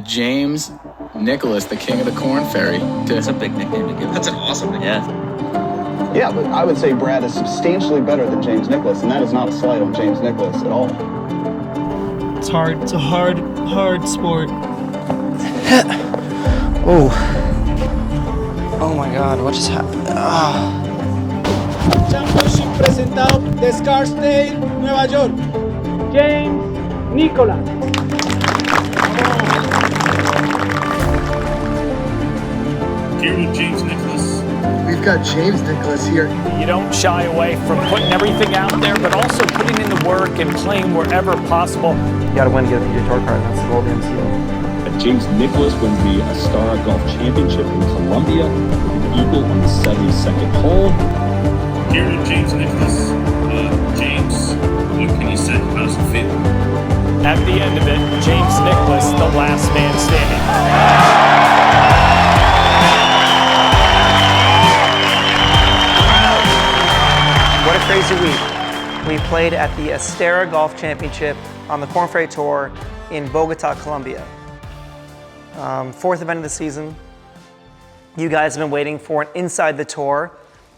James Nicholas, the king of the Korn Ferry. That's a big nickname to give. That's an awesome nickname. Yeah. Yeah, but I would say Brad is substantially better than James Nicholas, and that is not a slight on James Nicholas at all. It's hard. It's a hard sport. Oh. Oh my God, what just happened? Championship presentado de Scarsdale, Nueva York. James Nicholas. Here with James Nicholas. We've got James Nicholas here. You don't shy away from putting everything out there, but also putting in the work and playing wherever possible. You gotta win to get a PGA Tour card. That's the goal of the MCO. James Nicholas wins the Astara Golf Championship in Colombia with an eagle on the 72nd hole. Here with James Nicholas. James, what can you say? How does it feel? At the end of it, James Nicholas, the last man standing. What a crazy week. We played at the Astara Golf Championship on the Korn Ferry Tour in Bogota, Colombia. Fourth event of the season. You guys have been waiting for an Inside the Tour.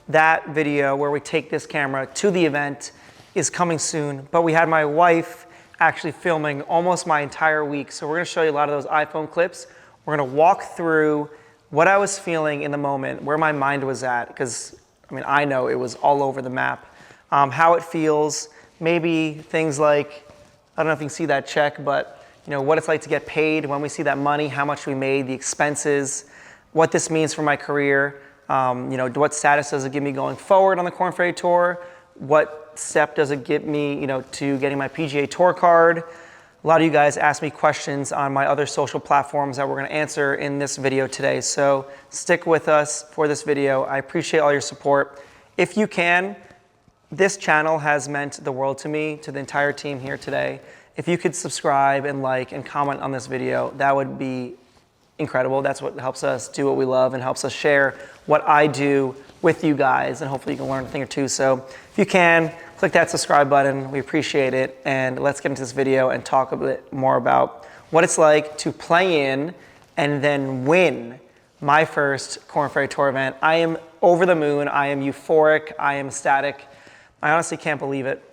That video where we take this camera to the event is coming soon, but we had my wife actually filming almost my entire week. So we're gonna show you a lot of those iPhone clips. We're gonna walk through what I was feeling in the moment, where my mind was at, because I mean, I know it was all over the map. How it feels, maybe things like, I don't know if you can see that check, but you know, what it's like to get paid when we see that money, how much we made, the expenses, what this means for my career, you know, what status does it give me going forward on the Korn Ferry Tour, what step does it get me, you know, to getting my PGA Tour card. A lot of you guys asked me questions on my other social platforms that we're gonna answer in this video today. So stick with us for this video. I appreciate all your support. If you can, this channel has meant the world to me, to the entire team here today. If you could subscribe and like and comment on this video, that would be incredible. That's what helps us do what we love and helps us share what I do with you guys, and hopefully you can learn a thing or two. So if you can, click that subscribe button. We appreciate it. And let's get into this video and talk a bit more about what it's like to play in and then win my first Korn Ferry Tour event. I am over the moon. I am euphoric. I am ecstatic. I honestly can't believe it.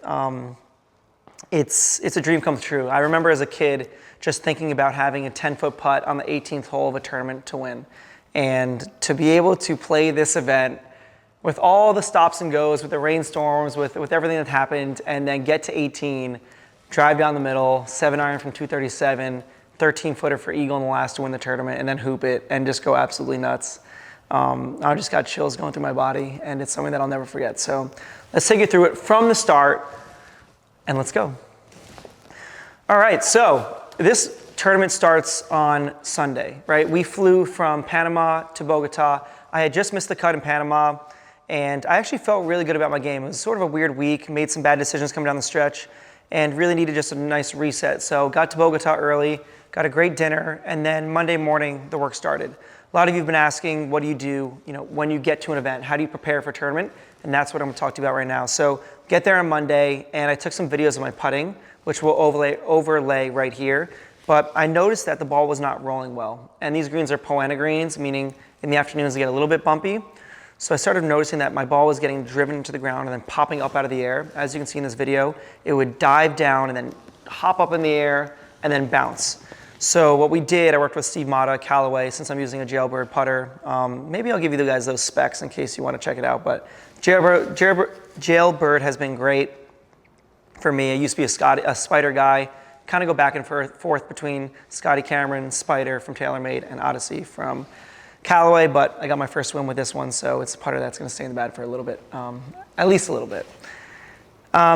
It's a dream come true. I remember as a kid just thinking about having a 10-foot putt on the 18th hole of a tournament to win. And to be able to play this event with all the stops and goes, with the rainstorms, with everything that happened, and then get to 18, drive down the middle, 7-iron from 237, 13-footer for eagle in the last to win the tournament, and then hoop it and just go absolutely nuts. I just got chills going through my body, and it's something that I'll never forget. So let's take you through it from the start, and let's go. All right, so this tournament starts on Sunday, right? We flew from Panama to Bogota. I had just missed the cut in Panama, and I actually felt really good about my game. It was sort of a weird week, made some bad decisions coming down the stretch, and really needed just a nice reset. So got to Bogota early, got a great dinner, and then Monday morning, the work started. A lot of you have been asking, what do you do, you know, when you get to an event? How do you prepare for a tournament? And that's what I'm gonna talk to you about right now. So get there on Monday, and I took some videos of my putting, which we'll overlay right here. But I noticed that the ball was not rolling well. And these greens are Poana greens, meaning in the afternoons they get a little bit bumpy. So I started noticing that my ball was getting driven into the ground and then popping up out of the air. As you can see in this video, it would dive down and then hop up in the air and then bounce. So what we did, I worked with Steve Mata, Callaway, since I'm using a Jailbird putter. Maybe I'll give you guys those specs in case you want to check it out. But Jailbird has been great for me. I used to be a Spider guy. Kind of go back and forth between Scotty Cameron, Spider from TaylorMade, and Odyssey from Callaway, but I got my first win with this one, so it's a putter that's going to stay in the bag for a little bit, at least a little bit.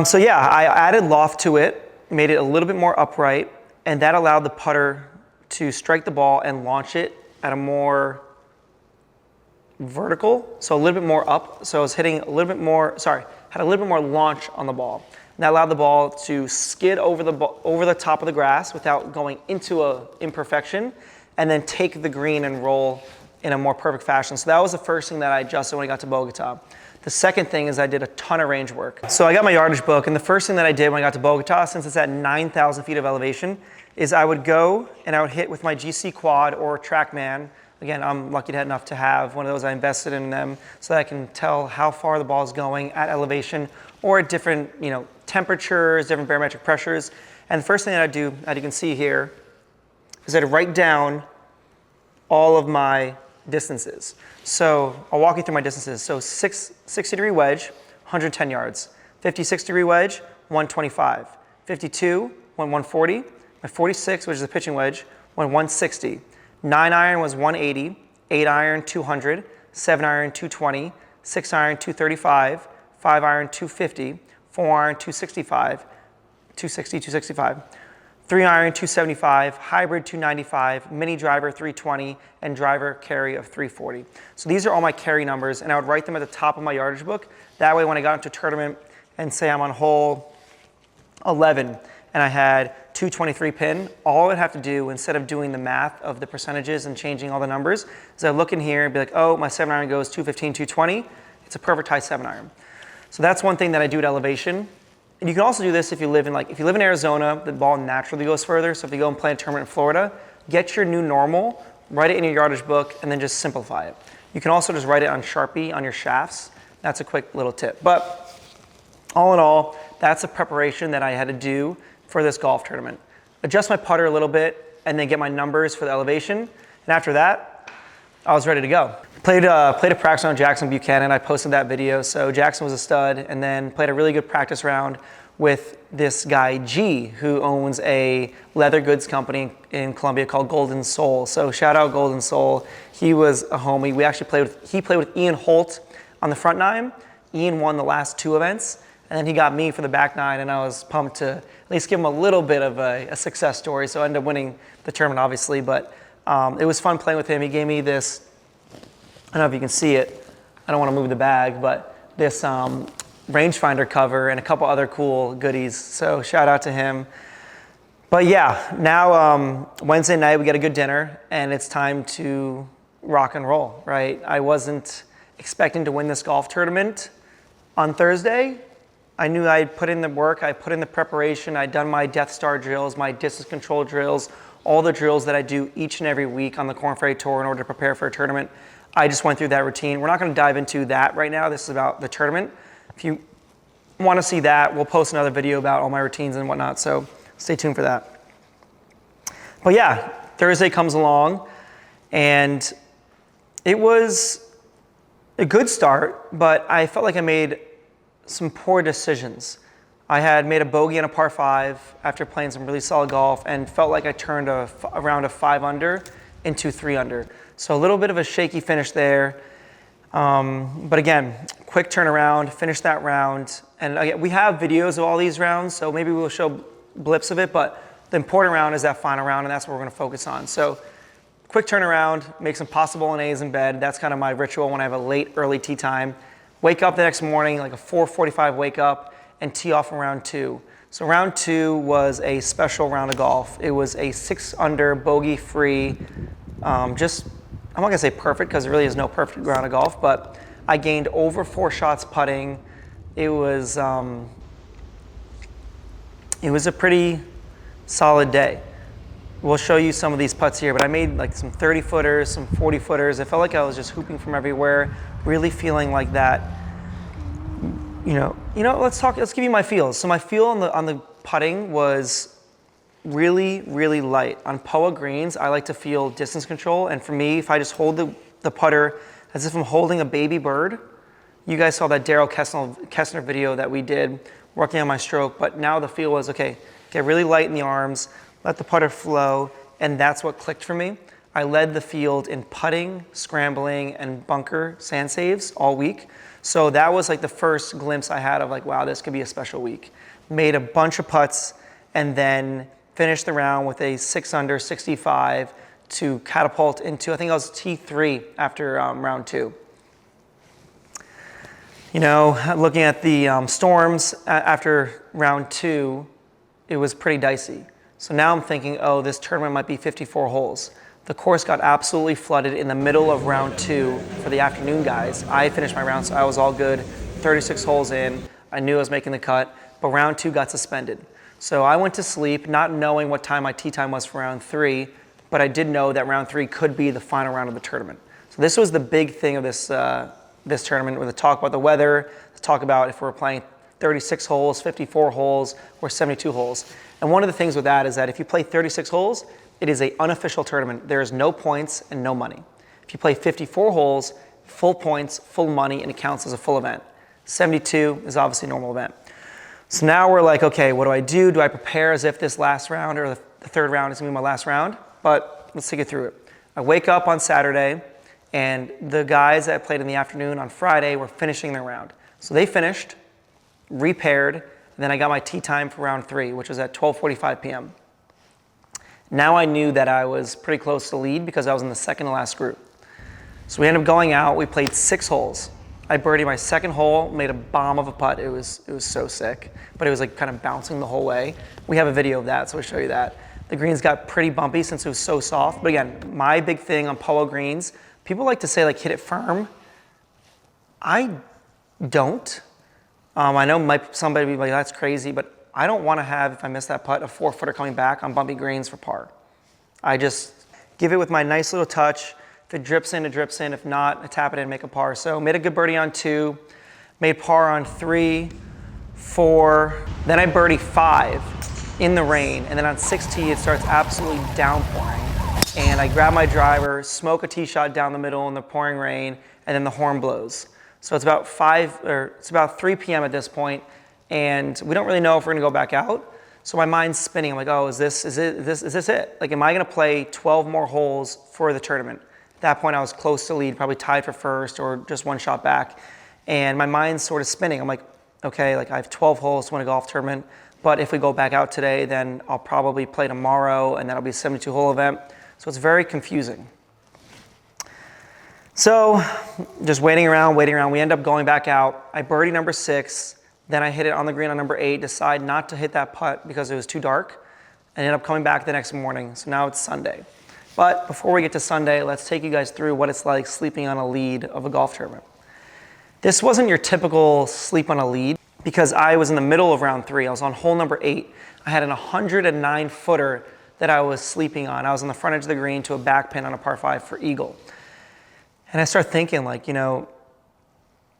So yeah, I added loft to it, made it a little bit more upright, and that allowed the putter to strike the ball and launch it at a more vertical, so a little bit more up. So I was hitting a little bit more, had a little bit more launch on the ball. And that allowed the ball to skid over the top of the grass without going into an imperfection, and then take the green and roll in a more perfect fashion. So that was the first thing that I adjusted when I got to Bogota. The second thing is I did a ton of range work. So I got my yardage book, and the first thing that I did when I got to Bogota, since it's at 9,000 feet of elevation, is I would go and I would hit with my GC quad or TrackMan. Again, I'm lucky to have enough to have one of those. I invested in them so that I can tell how far the ball is going at elevation or at different, temperatures, different barometric pressures. And the first thing that I do, as you can see here, is I'd write down all of my distances. So I'll walk you through my distances. So 60-degree wedge, 110 yards. 56-degree wedge, 125. 52, went 140. My 46, which is a pitching wedge, went 160. 9 iron was 180. 8 iron, 200. 7 iron, 220. 6 iron, 235. 5 iron, 250. 4 iron, 265. 260, 265. 3 iron, 275, hybrid 295, mini driver 320, and driver carry of 340. So these are all my carry numbers, and I would write them at the top of my yardage book. That way when I got into a tournament and say I'm on hole 11 and I had 223 pin, all I would have to do instead of doing the math of the percentages and changing all the numbers is I look in here and be like, oh, my 7 iron goes 215, 220. It's a perfect high 7 iron. So that's one thing that I do at elevation. And you can also do this if you live in Arizona, the ball naturally goes further. So if you go and play a tournament in Florida, get your new normal, write it in your yardage book, and then just simplify it. You can also just write it on Sharpie on your shafts. That's a quick little tip. But all in all, that's a preparation that I had to do for this golf tournament. Adjust my putter a little bit, and then get my numbers for the elevation. And after that, I was ready to go. Played a practice round with Jackson Buchanan. I posted that video. So Jackson was a stud, and then played a really good practice round with this guy G, who owns a leather goods company in Colombia called Golden Soul. So shout out Golden Soul. He was a homie. He played with Ian Holt on the front nine. Ian won the last 2 events, and then he got me for the back 9, and I was pumped to at least give him a little bit of a success story. So I ended up winning the tournament, obviously, but it was fun playing with him. He gave me this, I don't know if you can see it. I don't want to move the bag, but this rangefinder cover and a couple other cool goodies. So shout out to him. But yeah, now Wednesday night we get a good dinner and it's time to rock and roll, right? I wasn't expecting to win this golf tournament on Thursday. I knew I'd put in the work, I put in the preparation, I'd done my Death Star drills, my distance control drills, all the drills that I do each and every week on the Korn Ferry Tour in order to prepare for a tournament. I just went through that routine. We're not going to dive into that right now. This is about the tournament. If you want to see that, we'll post another video about all my routines and whatnot, so stay tuned for that. But yeah, Thursday comes along, and it was a good start, but I felt like I made some poor decisions. I had made a bogey on a par 5 after playing some really solid golf and felt like I turned around a 5 under into 3 under. So a little bit of a shaky finish there. But again, quick turnaround, finish that round. And again, we have videos of all these rounds, so maybe we'll show blips of it, but the important round is that final round, and that's what we're gonna focus on. So quick turnaround, make some pasta bolognese in bed. That's kind of my ritual when I have a late, early tee time. Wake up the next morning, like a 4:45 wake up, and tee off in round 2. So round 2 was a special round of golf. It was a 6 under, bogey free, I'm not gonna say perfect because there really is no perfect round of golf, but I gained over 4 shots putting. It was a pretty solid day. We'll show you some of these putts here, but I made like some 30 footers, some 40 footers. I felt like I was just hooping from everywhere, really feeling like that. Let's give you my feels. So my feel on the putting was really, really light. On POA greens, I like to feel distance control, and for me, if I just hold the putter as if I'm holding a baby bird, you guys saw that Daryl Kessner video that we did working on my stroke, but now the feel was, okay, get really light in the arms, let the putter flow, and that's what clicked for me. I led the field in putting, scrambling, and bunker sand saves all week. So that was like the first glimpse I had of like, wow, this could be a special week. Made a bunch of putts and then finished the round with a 6 under 65 to catapult into, I think I was T3 after round 2. Looking at the storms after round 2, it was pretty dicey. So now I'm thinking, oh, this tournament might be 54 holes. The course got absolutely flooded in the middle of round 2 for the afternoon guys. I finished my round, so I was all good. 36 holes in, I knew I was making the cut, but round 2 got suspended. So I went to sleep not knowing what time my tee time was for round 3, but I did know that round 3 could be the final round of the tournament. So this was the big thing of this tournament, with the talk about the weather, the talk about if we're playing 36 holes, 54 holes, or 72 holes. And one of the things with that is that if you play 36 holes, it is an unofficial tournament. There is no points and no money. If you play 54 holes, full points, full money, and it counts as a full event. 72 is obviously a normal event. So now we're like, okay, what do I do? Do I prepare as if this last round or the third round is gonna be my last round? But let's take it through it. I wake up on Saturday, and the guys that played in the afternoon on Friday were finishing their round. So they finished, repaired, and then I got my tee time for round 3, which was at 12:45 p.m. Now I knew that I was pretty close to lead because I was in the second to last group. So we ended up going out, we played 6 holes. I birdied my second hole, made a bomb of a putt. It was so sick, but it was like kind of bouncing the whole way. We have a video of that, so we'll show you that. The greens got pretty bumpy since it was so soft, but again, my big thing on polo greens, people like to say like hit it firm. I don't. I know somebody will be like, that's crazy, but I don't want to have, if I miss that putt, a 4-footer coming back on bumpy greens for par. I just give it with my nice little touch. If it drips in, it drips in. If not, I tap it in and make a par. So made a good birdie on 2, made par on 3, 4, then I birdie 5 in the rain, and then on 6 tee, it starts absolutely downpouring. And I grab my driver, smoke a tee shot down the middle in the pouring rain, and then the horn blows. So it's about 3 p.m. at this point, and we don't really know if we're gonna go back out. So my mind's spinning. I'm like, oh, is this it? Like, am I gonna play 12 more holes for the tournament? At that point, I was close to lead, probably tied for first or just 1 shot back. And my mind's sort of spinning. I'm like, okay, like I have 12 holes to win a golf tournament, but if we go back out today, then I'll probably play tomorrow, and that'll be a 72-hole event. So it's very confusing. So just waiting around. We end up going back out. I birdie number 6. Then I hit it on the green on number 8, decide not to hit that putt because it was too dark. I ended up coming back the next morning. So now it's Sunday. But before we get to Sunday, let's take you guys through what it's like sleeping on a lead of a golf tournament. This wasn't your typical sleep on a lead because I was in the middle of round 3. I was on hole number 8. I had an 109-footer that I was sleeping on. I was on the front edge of the green to a back pin on a par 5 for eagle. And I started thinking, like, you know,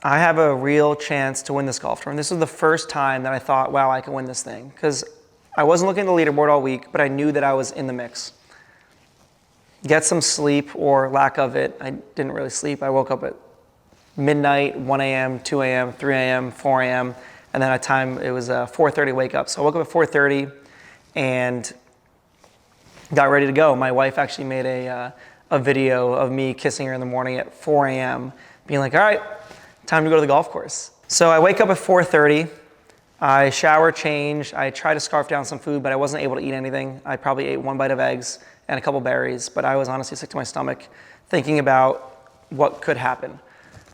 I have a real chance to win this golf tournament. This was the first time that I thought, wow, I can win this thing. Because I wasn't looking at the leaderboard all week, but I knew that I was in the mix. Get some sleep or lack of it. I didn't really sleep. I woke up at midnight, 1 a.m., 2 a.m., 3 a.m., 4 a.m., and then at time it was a 4:30 wake up. So I woke up at 4:30 and got ready to go. My wife actually made a video of me kissing her in the morning at 4 a.m., being like, all right, time to go to the golf course. So I wake up at 4:30. I shower, change. I try to scarf down some food, but I wasn't able to eat anything. I probably ate 1 bite of eggs and a couple berries, but I was honestly sick to my stomach thinking about what could happen.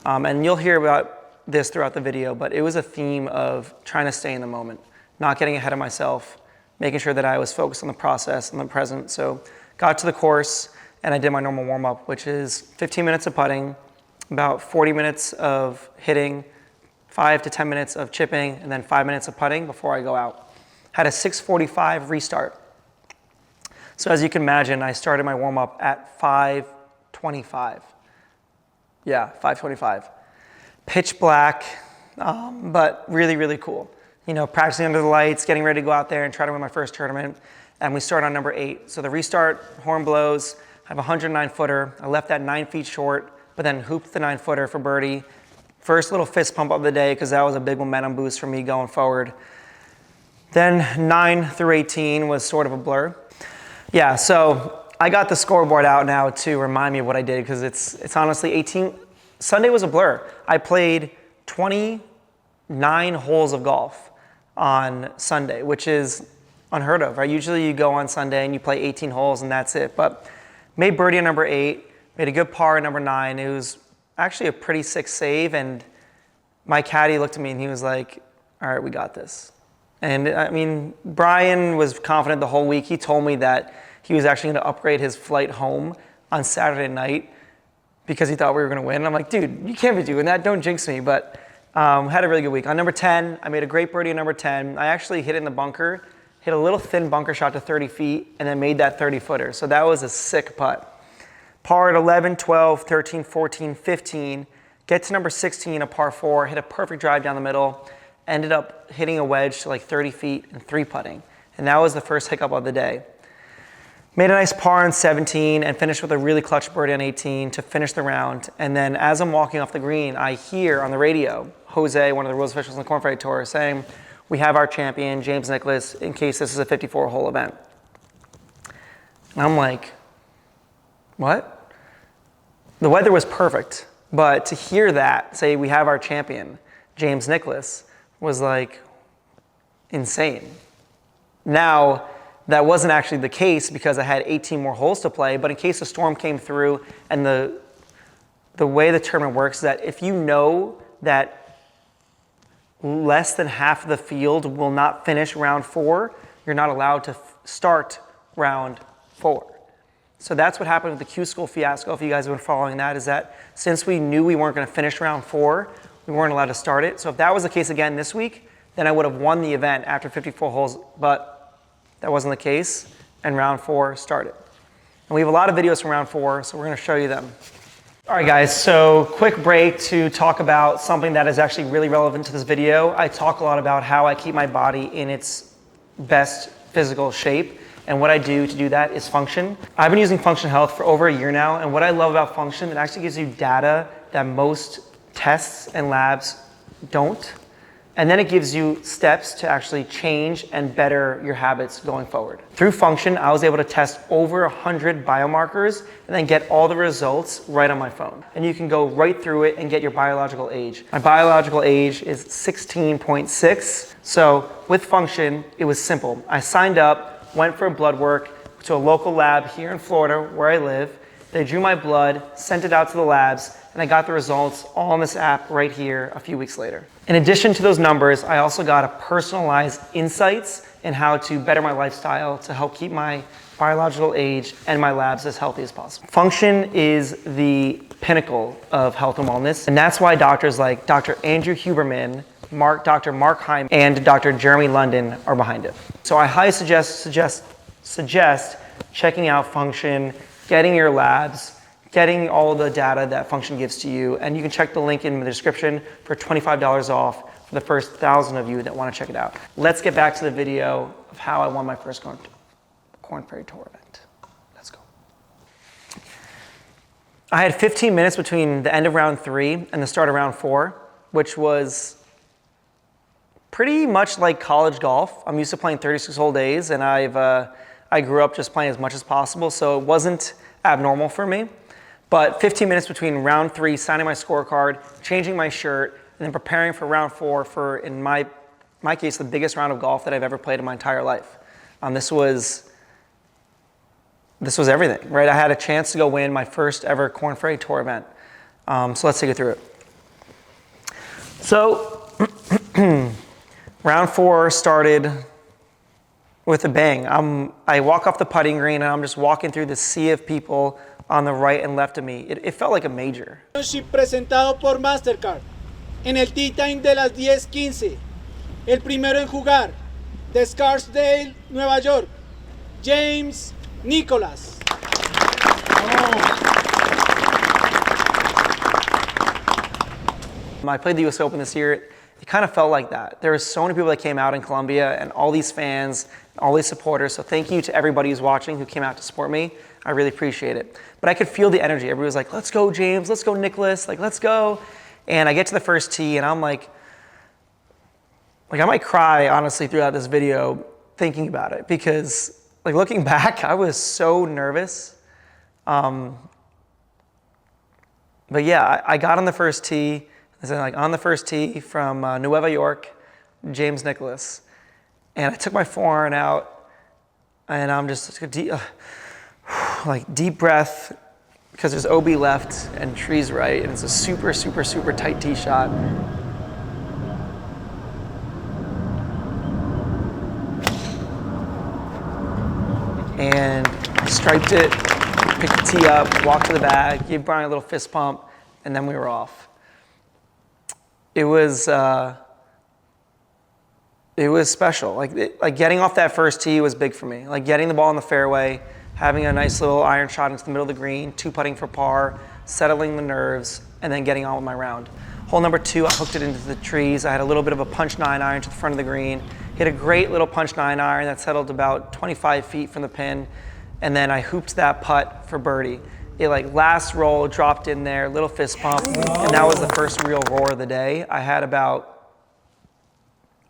And you'll hear about this throughout the video, but it was a theme of trying to stay in the moment, not getting ahead of myself, making sure that I was focused on the process and the present. So got to the course and I did my normal warm-up, which is 15 minutes of putting, about 40 minutes of hitting, 5 to 10 minutes of chipping, and then 5 minutes of putting before I go out. Had a 6:45 restart. So as you can imagine, I started my warm-up at 5:25. Yeah, 5:25. Pitch black, but really, really cool. You know, practicing under the lights, getting ready to go out there and try to win my first tournament. And we start on number 8. So the restart, horn blows. I have a 109-footer. I left that 9 feet short, but then hooped the 9-footer for birdie. First little fist pump of the day because that was a big momentum boost for me going forward. Then 9 through 18 was sort of a blur. Yeah, so I got the scoreboard out now to remind me of what I did because it's honestly 18. Sunday was a blur. I played 29 holes of golf on Sunday, which is unheard of, right? Usually you go on Sunday and you play 18 holes and that's it. But made birdie on number 8, made a good par on number 9. It was actually a pretty sick save, and my caddy looked at me and he was like, all right, we got this. And I mean, Brian was confident the whole week. He told me that he was actually going to upgrade his flight home on Saturday night because he thought we were going to win. And I'm like, dude, you can't be doing that. Don't jinx me. But had a really good week. On number 10, I made a great birdie on number 10. I actually hit it in the bunker, hit a little thin bunker shot to 30 feet, and then made that 30-footer. So that was a sick putt. Par at 11, 12, 13, 14, 15. Get to number 16, a par 4, hit a perfect drive down the middle, ended up hitting a wedge to like 30 feet and 3-putting. And that was the first hiccup of the day. Made a nice par on 17 and finished with a really clutch birdie on 18 to finish the round. And then as I'm walking off the green, I hear on the radio, Jose, one of the rules officials on the Korn Ferry Tour, saying, "We have our champion, James Nicklaus, in case this is a 54-hole event." And I'm like, what? The weather was perfect, but to hear that, say, "We have our champion, James Nicklaus," was like insane. Now, that wasn't actually the case because I had 18 more holes to play, but in case a storm came through, and the way the tournament works is that if you know that less than half of the field will not finish round 4, you're not allowed to start round 4. So that's what happened with the Q School fiasco, if you guys have been following that, is that since we knew we weren't going to finish round 4, we weren't allowed to start it. So if that was the case again this week, then I would have won the event after 54 holes, but that wasn't the case, and round 4 started. And we have a lot of videos from round 4, so we're going to show you them. All right, guys, so quick break to talk about something that is actually really relevant to this video. I talk a lot about how I keep my body in its best physical shape, and what I do to do that is Function. I've been using Function Health for over a year now, and what I love about Function, it actually gives you data that most tests and labs don't. And then it gives you steps to actually change and better your habits going forward. Through Function, I was able to test over 100 biomarkers and then get all the results right on my phone. And you can go right through it and get your biological age. My biological age is 16.6. So with Function, it was simple. I signed up, went for blood work to a local lab here in Florida where I live. They drew my blood, sent it out to the labs, and I got the results all on this app right here a few weeks later. In addition to those numbers, I also got a personalized insights in how to better my lifestyle to help keep my biological age and my labs as healthy as possible. Function is the pinnacle of health and wellness, and that's why doctors like Dr. Andrew Huberman, Dr. Mark Hyman, and Dr. Jeremy London are behind it. So I highly suggest checking out Function, getting your labs, getting all the data that Function gives to you, and you can check the link in the description for $25 off for the first 1,000 of you that want to check it out. Let's get back to the video of how I won my first Korn Ferry Tour event. Let's go. I had 15 minutes between the end of round 3 and the start of round 4, which was pretty much like college golf. I'm used to playing 36 whole days, and I grew up just playing as much as possible, so it wasn't abnormal for me. But 15 minutes between round 3, signing my scorecard, changing my shirt, and then preparing for round 4 for, in my case, the biggest round of golf that I've ever played in my entire life. This was everything, right? I had a chance to go win my first ever Korn Ferry Tour event. So let's take it through it. So round 4 started with a bang. I walk off the putting green and I'm just walking through the sea of people on the right and left of me. It felt like a major. Presentado por Mastercard en el tee time de las 10:15. El primero en jugar de Scarsdale, Nueva York, James Nicklaus. I played the US Open this year. It kind of felt like that. There were so many people that came out in Colombia and all these fans, all these supporters. So thank you to everybody who's watching who came out to support me. I really appreciate it. But I could feel the energy. Everybody was like, let's go, James. Let's go, Nicklaus. Like, let's go. And I get to the first tee and I'm like I might cry, honestly, throughout this video thinking about it. Because, like, looking back, I was so nervous. But yeah, I got on the first tee. On the first tee from Nueva York, James Nicklaus. And I took my forehand out, and I'm just deep breath, because there's OB left and trees right, and it's a super, super, super tight tee shot. And I striped it, picked the tee up, walked to the bag, gave Brian a little fist pump, and then we were off. It was It was special. Like getting off that first tee was big for me. Like getting the ball in the fairway, having a nice little iron shot into the middle of the green, 2-putting for par, settling the nerves, and then getting on with my round. Hole number 2, I hooked it into the trees. I had a little bit of a punch 9-iron to the front of the green. Hit a great little punch 9-iron that settled about 25 feet from the pin, and then I hooped that putt for birdie. It like last roll, dropped in there, little fist pump, and that was the first real roar of the day. I had about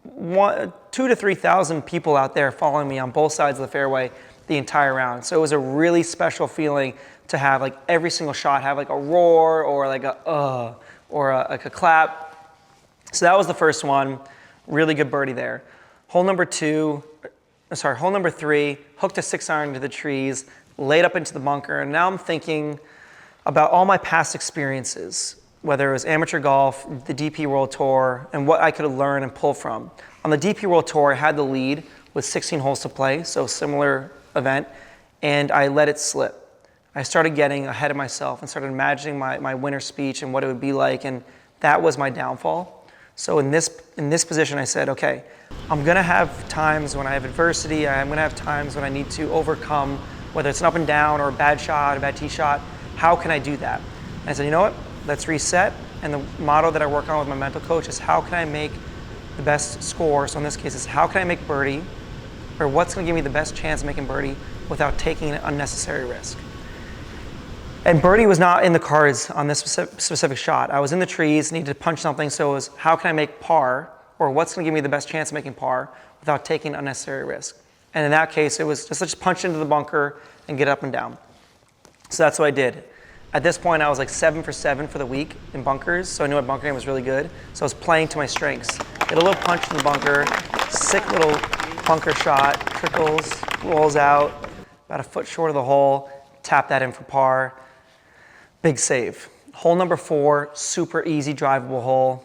2,000 to 3,000 people out there following me on both sides of the fairway the entire round. So it was a really special feeling to have like every single shot have like a roar or like a or like a clap. So that was the first one. Really good birdie there. Hole number 3, hooked a 6-iron into the trees, laid up into the bunker, and now I'm thinking about all my past experiences, whether it was amateur golf, the DP World Tour, and what I could learn and pull from. On the DP World Tour, I had the lead with 16 holes to play, so similar event, and I let it slip. I started getting ahead of myself and started imagining my winner speech and what it would be like, and that was my downfall. So in this position, I said, okay, I'm gonna have times when I have adversity, I'm gonna have times when I need to overcome, whether it's an up and down or a bad shot, a bad tee shot, how can I do that? And I said, you know what? Let's reset. And the motto that I work on with my mental coach is how can I make the best score? So in this case, it's how can I make birdie, or what's gonna give me the best chance of making birdie without taking an unnecessary risk? And birdie was not in the cards on this specific shot. I was in the trees, needed to punch something, so it was how can I make par, or what's gonna give me the best chance of making par without taking unnecessary risk? And in that case, it was just let's punch into the bunker and get up and down. So that's what I did. At this point, I was like 7 for 7 for the week in bunkers, so I knew my bunker game was really good. So I was playing to my strengths. Get a little punch in the bunker, sick little bunker shot, trickles, rolls out, about a foot short of the hole, tap that in for par. Big save. Hole number 4, super easy drivable hole.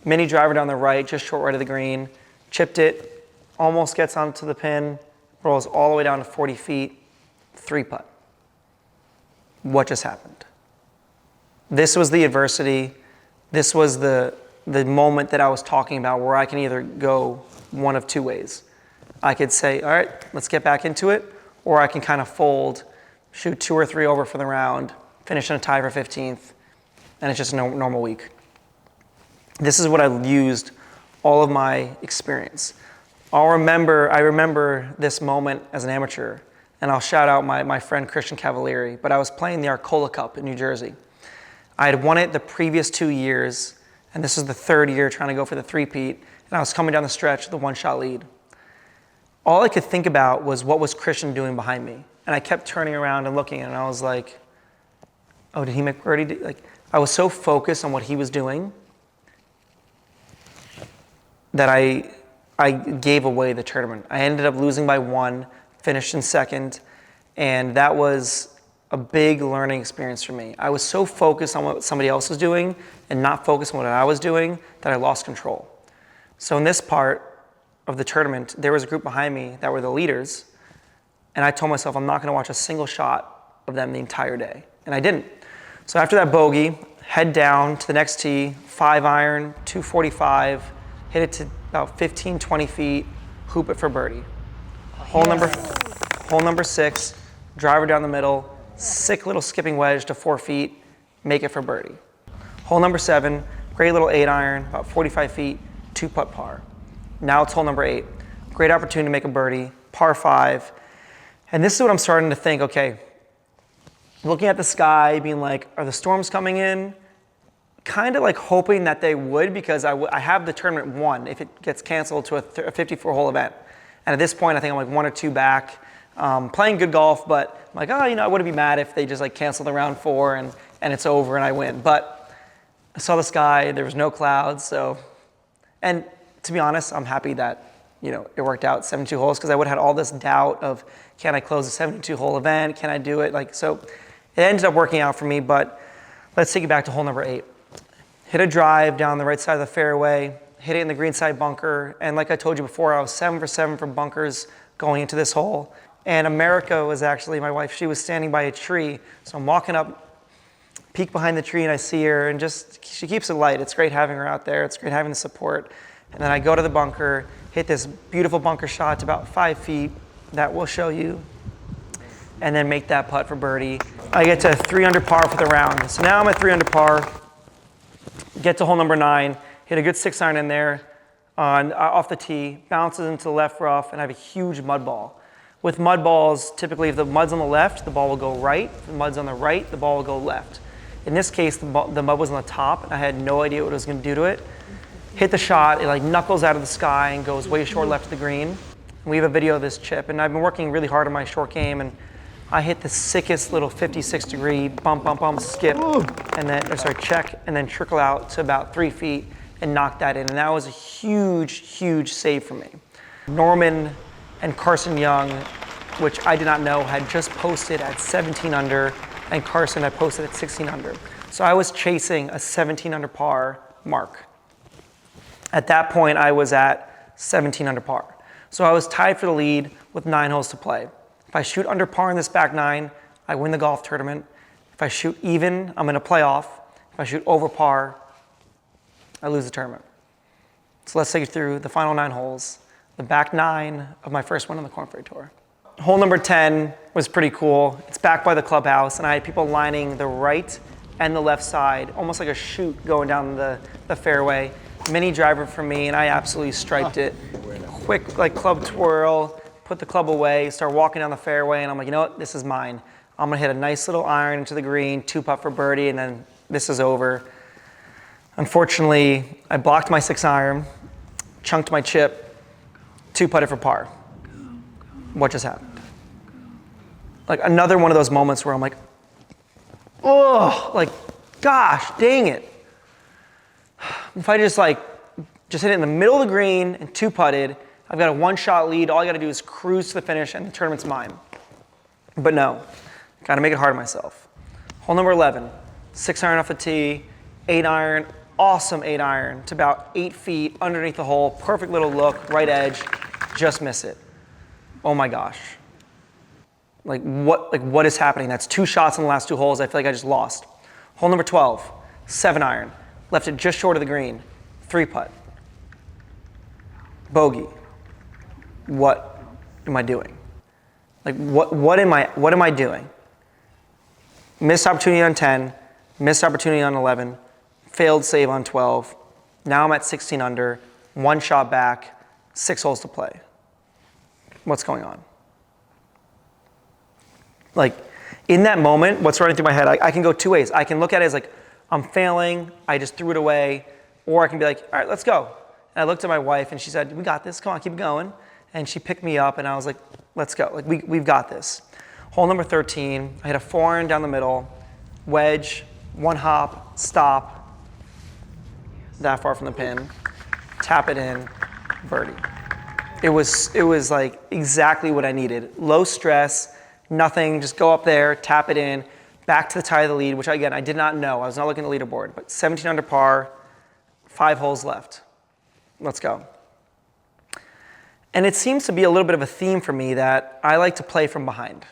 Mini driver down the right, just short right of the green. Chipped it, almost gets onto the pin, rolls all the way down to 40 feet, 3-putt. What just happened? This was the adversity. This was the moment that I was talking about where I can either go one of two ways. I could say, all right, let's get back into it, or I can kind of fold, shoot 2 or 3 over for the round, finish in a tie for 15th, and it's just a normal week. This is what I used all of my experience. I remember this moment as an amateur, and I'll shout out my friend Christian Cavalieri, but I was playing the Arcola Cup in New Jersey. I had won it the previous 2 years, and this is the 3rd year trying to go for the three-peat, and I was coming down the stretch with a 1-shot lead. All I could think about was what was Christian doing behind me, and I kept turning around and looking, and I was like, oh, did he make birdie? Like, I was so focused on what he was doing that I gave away the tournament. I ended up losing by 1, finished in 2nd, and that was a big learning experience for me. I was so focused on what somebody else was doing and not focused on what I was doing that I lost control. So in this part of the tournament, there was a group behind me that were the leaders, and I told myself I'm not gonna watch a single shot of them the entire day, and I didn't. So after that bogey, head down to the next tee, 5-iron, 245, hit it to about 15, 20 feet, hoop it for birdie. Hole number 6, driver down the middle, sick little skipping wedge to 4 feet, make it for birdie. Hole number 7, great little 8-iron, about 45 feet, 2-putt par. Now it's hole number 8, great opportunity to make a birdie, par 5. And this is what I'm starting to think, okay, looking at the sky, being like, are the storms coming in? Kind of like hoping that they would, because I have the tournament won if it gets canceled to a 54-hole event. And at this point, I think I'm like 1 or 2 back, playing good golf, but I'm like, oh, you know, I wouldn't be mad if they just like canceled the round 4 and it's over and I win. But I saw the sky, there was no clouds, so, and to be honest, I'm happy that, you know, it worked out 72 holes, because I would have had all this doubt of, can I close a 72-hole event? Can I do it? Like, so it ended up working out for me, but let's take it back to hole number 8. Hit a drive down the right side of the fairway, hit it in the green side bunker, and like I told you before, I was 7 for 7 from bunkers going into this hole. And America was actually, my wife, she was standing by a tree, so I'm walking up, peek behind the tree, and I see her, and just, she keeps it light. It's great having her out there. It's great having the support. And then I go to the bunker, hit this beautiful bunker shot to about 5 feet that we'll show you, and then make that putt for birdie. I get to 3 under par for the round. So now I'm at 3 under par, get to hole number 9, hit a good 6-iron in there off the tee, bounces into the left rough, and I have a huge mud ball. With mud balls, typically if the mud's on the left, the ball will go right. If the mud's on the right, the ball will go left. In this case, the mud was on the top, and I had no idea what it was going to do to it. Hit the shot, it like knuckles out of the sky and goes way short left of the green. And we have a video of this chip, and I've been working really hard on my short game, and I hit the sickest little 56-degree bump, skip, and then, check, and then trickle out to about 3 feet and knock that in. And that was a huge save for me. Norman and Carson Young, which I did not know, had just posted at 17 under, and Carson had posted at 16 under. So I was chasing a 17 under par mark. At that point, I was at 17 under par. So I was tied for the lead with 9 holes to play. If I shoot under par in this back 9, I win the golf tournament. If I shoot even, I'm in a playoff. If I shoot over par, I lose the tournament. So let's take you through the final 9 holes, the back 9 of my first win on the Korn Ferry Tour. Hole number 10 was pretty cool. It's back by the clubhouse, and I had people lining the right and the left side, almost like a chute going down the fairway. Mini driver for me, and I absolutely striped it. Quick like club twirl, put the club away, start walking down the fairway, and I'm like, you know what, this is mine. I'm gonna hit a nice little iron into the green, 2-putt for birdie, and then this is over. Unfortunately, I blocked my 6-iron, chunked my chip, 2-putted for par. What just happened? Like another one of those moments where I'm like, oh, like, gosh, dang it. If I just hit it in the middle of the green and 2-putted, I've got a 1-shot lead. All I gotta do is cruise to the finish and the tournament's mine. But no, gotta make it hard on myself. Hole number 11, 6-iron off the tee, 8-iron, awesome 8-iron to about 8 feet underneath the hole. Perfect little look, right edge, just miss it. Oh my gosh. Like what is happening? That's 2 shots in the last 2 holes. I feel like I just lost. Hole number 12, 7-iron. Left it just short of the green, 3-putt. Bogey. What am I doing? Like what am I doing? Missed opportunity on 10, missed opportunity on 11, failed save on 12. Now I'm at 16 under, 1 shot back, 6 holes to play. What's going on? Like in that moment, what's running through my head, I can go 2 ways. I can look at it as like, I'm failing, I just threw it away, or I can be like, all right, let's go. And I looked at my wife and she said, we got this, come on, keep it going. And she picked me up and I was like, let's go, like we've got this. Hole number 13, I hit a 4-iron down the middle, wedge, 1 hop, stop, that far from the pin, tap it in, birdie. It was like exactly what I needed. Low stress, nothing, just go up there, tap it in, back to the tie of the lead, which again, I did not know. I was not looking at the leaderboard, but 17 under par, 5 holes left. Let's go. And it seems to be a little bit of a theme for me that I like to play from behind.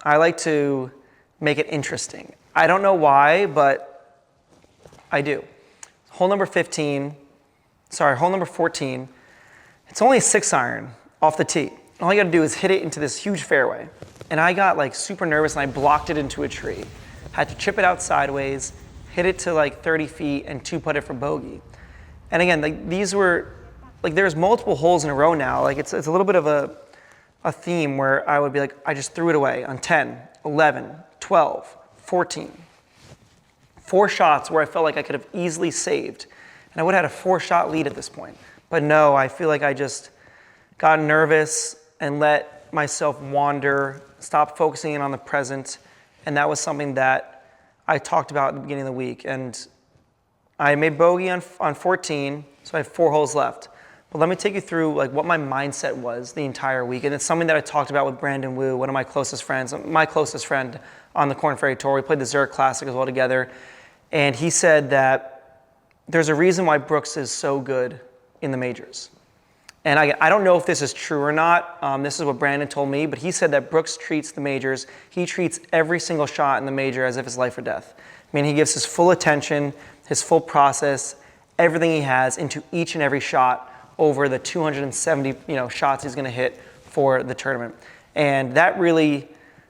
I like to make it interesting. I don't know why, but I do. Hole number 14, it's only a 6-iron off the tee. All I gotta do is hit it into this huge fairway. And I got like super nervous and I blocked it into a tree. Had to chip it out sideways, hit it to like 30 feet and 2-putt it for bogey. And again, like these were, like there's multiple holes in a row now. Like it's a little bit of a theme where I would be like, I just threw it away on 10, 11, 12, 14. 4 shots where I felt like I could have easily saved. And I would have had a 4-shot lead at this point. But no, I feel like I just got nervous and let myself wander, stopped focusing in on the present. And that was something that I talked about at the beginning of the week. And I made bogey on 14, so I have 4 holes left. But let me take you through like what my mindset was the entire week. And it's something that I talked about with Brandon Wu, one of my closest friends, my closest friend on the Korn Ferry Tour. We played the Zurich Classic as well together. And he said that there's a reason why Brooks is so good in the majors. And I don't know if this is true or not. This is what Brandon told me, but he said that Brooks treats the majors, he treats every single shot in the major as if it's life or death. I mean, he gives his full attention, his full process, everything he has into each and every shot over the 270 shots he's going to hit for the tournament. And that really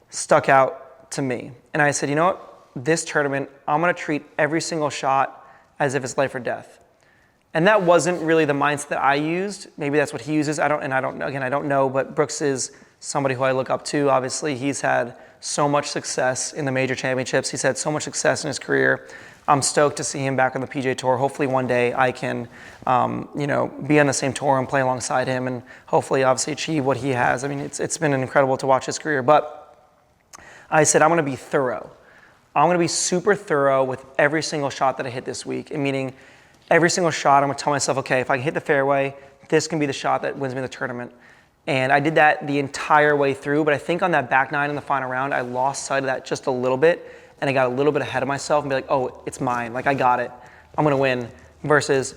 stuck out to me. And I said, you know what? This tournament, I'm going to treat every single shot as if it's life or death. And that wasn't really the mindset that I used. Maybe that's what he uses. I don't know, but Brooks is somebody who I look up to. Obviously, he's had so much success in the major championships. He's had so much success in his career. I'm stoked to see him back on the PGA Tour. Hopefully one day I can, be on the same tour and play alongside him and hopefully obviously achieve what he has. I mean, it's been incredible to watch his career, but I said, I'm going to be thorough. I'm going to be super thorough with every single shot that I hit this week, and meaning every single shot, I'm going to tell myself, okay, if I can hit the fairway, this can be the shot that wins me the tournament. And I did that the entire way through, but I think on that back nine in the final round, I lost sight of that just a little bit, and I got a little bit ahead of myself and be like, oh, it's mine. Like, I got it. I'm going to win. Versus,